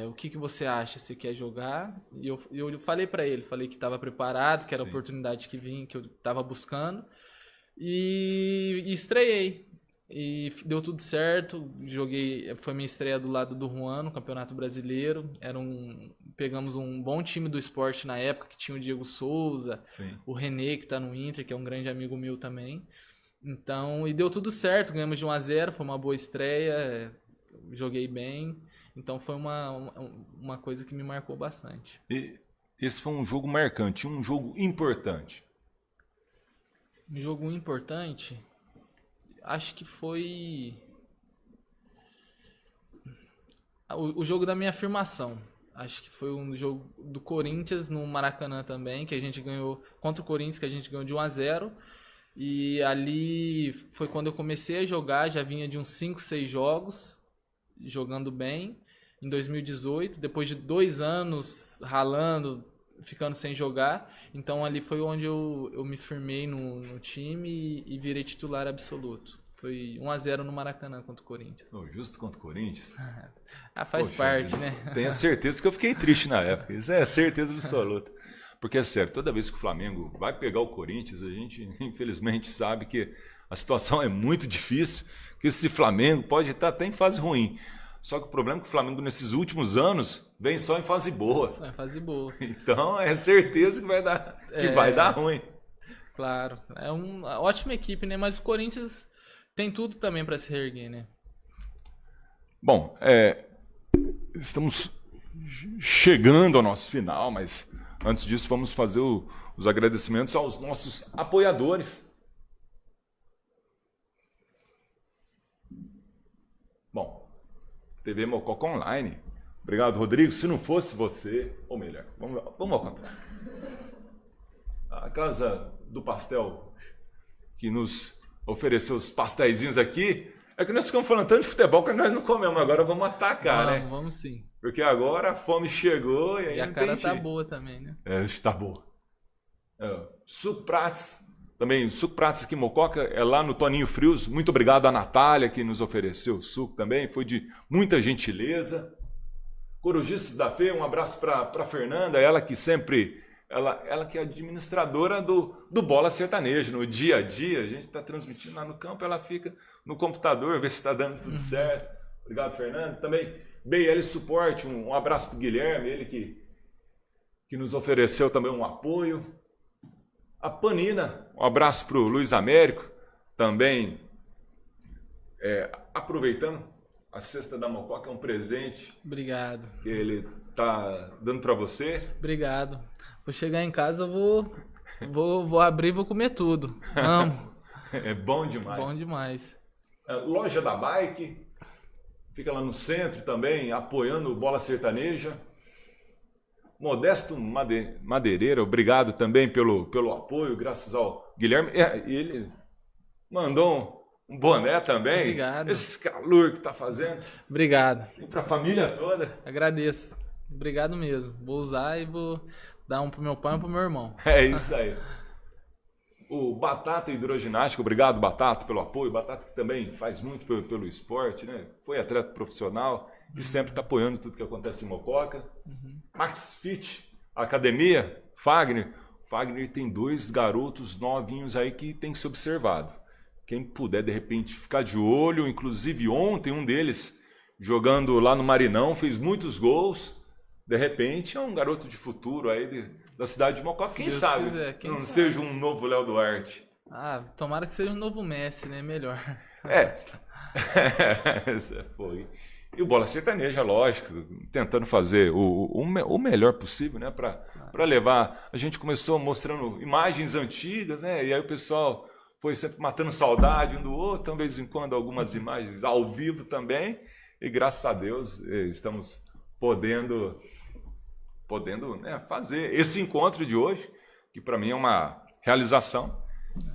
Speaker 2: o que você acha? Você quer jogar? E eu falei pra ele, falei que estava preparado, que era a oportunidade que eu estava buscando e estreiei. E deu tudo certo, foi minha estreia do lado do Juan no Campeonato Brasileiro. Pegamos um bom time do Sport na época, que tinha o Diego Souza, o René, que tá no Inter, que é um grande amigo meu também. Então, e deu tudo certo, ganhamos de 1-0, foi uma boa estreia, joguei bem. Então foi uma coisa que me marcou bastante.
Speaker 1: E esse foi um jogo marcante, um jogo importante.
Speaker 2: Um jogo importante... Acho que foi o jogo da minha afirmação. Acho que foi um jogo do Corinthians no Maracanã também, que a gente ganhou contra o Corinthians, que a gente ganhou de 1-0. E ali foi quando eu comecei a jogar, já vinha de uns 5, 6 jogos, jogando bem. Em 2018, depois de 2 anos ralando, ficando sem jogar. Então ali foi onde eu me firmei no time e virei titular absoluto. Foi 1-0 no Maracanã contra o Corinthians.
Speaker 1: Justo contra o Corinthians?
Speaker 2: Faz parte, né?
Speaker 1: Tenho certeza que eu fiquei triste na época. Isso é certeza absoluta. Porque é sério, toda vez que o Flamengo vai pegar o Corinthians, a gente infelizmente sabe que a situação é muito difícil, que esse Flamengo pode estar até em fase ruim. Só que o problema é que o Flamengo nesses últimos anos vem só em fase boa.
Speaker 2: Só em fase boa.
Speaker 1: Então é certeza que vai dar ruim.
Speaker 2: Claro, é uma ótima equipe, né? Mas o Corinthians tem tudo também para se reerguer, né?
Speaker 1: Bom, estamos chegando ao nosso final, mas antes disso vamos fazer os agradecimentos aos nossos apoiadores. Bom, TV Mococa Online. Obrigado, Rodrigo. Se não fosse você, ou melhor, vamos ao contrário. A Casa do Pastel, que nos ofereceu os pastéisinhos aqui, é que nós ficamos falando tanto de futebol que nós não comemos. Agora vamos atacar, né?
Speaker 2: Vamos sim.
Speaker 1: Porque agora a fome chegou e aí
Speaker 2: a cara tá boa também, né?
Speaker 1: Está boa. Suco Prates. Também, Suco Prates aqui em Mococa, é lá no Toninho Frios. Muito obrigado à Natália, que nos ofereceu o suco também. Foi de muita gentileza. Corujices da Fê, um abraço para a Fernanda, ela que sempre... Ela que é administradora do Bola Sertaneja. No dia a dia, a gente está transmitindo lá no campo, ela fica no computador, vê se está dando tudo certo. Obrigado, Fernanda. Também, BL Suporte, um abraço para o Guilherme, ele que nos ofereceu também um apoio. A Panina, um abraço para o Luiz Américo, também aproveitando, a cesta da Mococa é um presente.
Speaker 2: Obrigado.
Speaker 1: Que ele está dando para você.
Speaker 2: Obrigado. Vou chegar em casa, eu vou abrir e vou comer tudo. Amo.
Speaker 1: É bom demais.
Speaker 2: Bom demais.
Speaker 1: Loja da Bike, fica lá no centro também, apoiando o Bola Sertaneja. Modesto Madeireira, obrigado também pelo apoio, graças ao Guilherme. E ele mandou um boné também.
Speaker 2: Obrigado.
Speaker 1: Esse calor que tá fazendo.
Speaker 2: Obrigado.
Speaker 1: E pra família toda.
Speaker 2: Agradeço. Obrigado mesmo. Vou usar e vou dar um pro meu pai e um pro meu irmão.
Speaker 1: É isso aí. O Batata Hidroginástica, obrigado, Batata, pelo apoio. Batata que também faz muito pelo esporte, né? Foi atleta profissional e sempre está apoiando tudo que acontece em Mococa. Max Fit, academia, Fagner. Fagner tem 2 garotos novinhos aí que tem que ser observado. Quem puder, de repente, ficar de olho. Inclusive, ontem, um deles, jogando lá no Marinão, fez muitos gols. De repente, é um garoto de futuro aí da cidade de Mococa. Quem
Speaker 2: Deus
Speaker 1: sabe
Speaker 2: quiser, quem
Speaker 1: não
Speaker 2: sabe.
Speaker 1: seja um novo Léo Duarte.
Speaker 2: Ah, tomara que seja um novo Messi, né? Melhor.
Speaker 1: É. Foi. E o Bola Sertaneja, lógico, tentando fazer o melhor possível, né? Para levar. A gente começou mostrando imagens antigas, né? E aí o pessoal foi sempre matando saudade um do outro, então, de vez em quando, algumas imagens ao vivo também. E graças a Deus estamos podendo né, fazer esse encontro de hoje, que para mim é uma realização.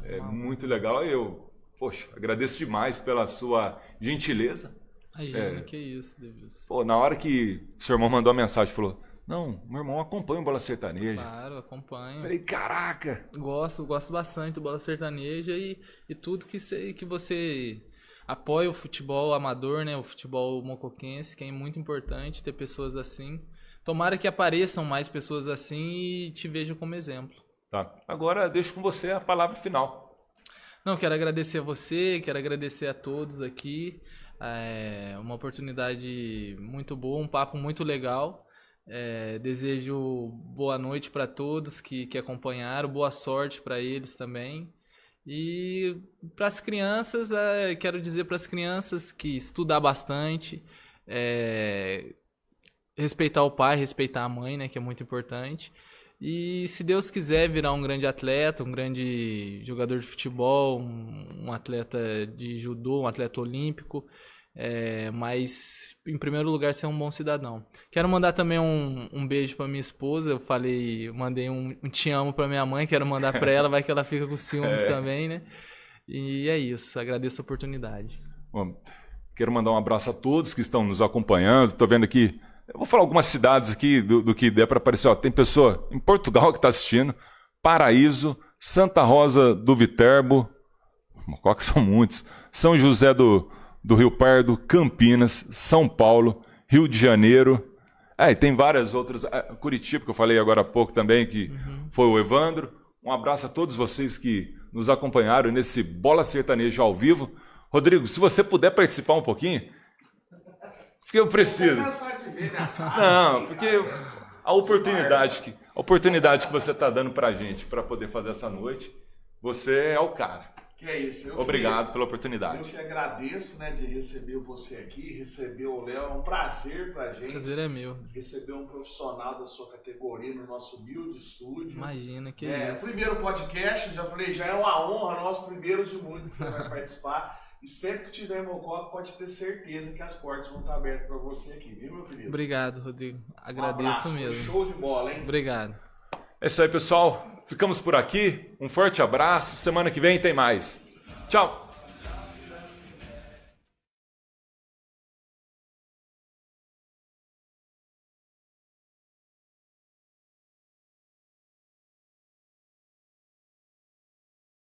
Speaker 1: É muito legal. Eu, poxa, agradeço demais pela sua gentileza.
Speaker 2: Imagina, que isso, Deus.
Speaker 1: Pô, na hora que o seu irmão mandou a mensagem, falou: não, meu irmão acompanha o Bola Sertaneja.
Speaker 2: Claro, acompanho.
Speaker 1: Falei, caraca!
Speaker 2: Gosto bastante do Bola Sertaneja e tudo que você apoia o futebol amador, né? O futebol mocoquense, que é muito importante ter pessoas assim. Tomara que apareçam mais pessoas assim e te vejam como exemplo.
Speaker 1: Tá. Agora deixo com você a palavra final.
Speaker 2: Não, quero agradecer a você, quero agradecer a todos aqui. É uma oportunidade muito boa, um papo muito legal. Desejo boa noite para todos que acompanharam, boa sorte para eles também. E para as crianças, quero dizer para as crianças que estudar bastante, respeitar o pai, respeitar a mãe, né, que é muito importante. E se Deus quiser virar um grande atleta, um grande jogador de futebol, um atleta de judô, um atleta olímpico, mas em primeiro lugar ser um bom cidadão. Quero mandar também um beijo para minha esposa. Eu mandei um te amo para minha mãe, quero mandar para ela, vai que ela fica com ciúmes também, né? E é isso, agradeço a oportunidade.
Speaker 1: Bom, quero mandar um abraço a todos que estão nos acompanhando. Estou vendo aqui, eu vou falar algumas cidades aqui do que der para aparecer. Ó, tem pessoa em Portugal que está assistindo, Paraíso, Santa Rosa do Viterbo, Mococa são muitos, São José do Rio Pardo, Campinas, São Paulo, Rio de Janeiro. E tem várias outras. Curitiba, que eu falei agora há pouco também, que foi o Evandro. Um abraço a todos vocês que nos acompanharam nesse Bola Sertaneja ao vivo. Rodrigo, se você puder participar um pouquinho, porque eu preciso. Não, porque a oportunidade que você está dando para a gente para poder fazer essa noite, você é o cara.
Speaker 3: Que é isso.
Speaker 1: Obrigado pela oportunidade.
Speaker 3: Eu que agradeço, né, de receber você aqui, receber o Léo. É um prazer pra gente.
Speaker 2: O prazer é meu.
Speaker 3: Receber um profissional da sua categoria no nosso humilde estúdio.
Speaker 2: Imagina, que isso.
Speaker 3: Primeiro podcast, já falei, já é uma honra, nosso primeiro de muito que você vai participar. E sempre que tiver em Mococa, pode ter certeza que as portas vão estar abertas para você aqui, viu, meu querido?
Speaker 2: Obrigado, Rodrigo. Agradeço mesmo.
Speaker 3: Show de bola, hein?
Speaker 2: Obrigado.
Speaker 1: É isso aí, pessoal. Ficamos por aqui. Um forte abraço. Semana que vem tem mais. Tchau.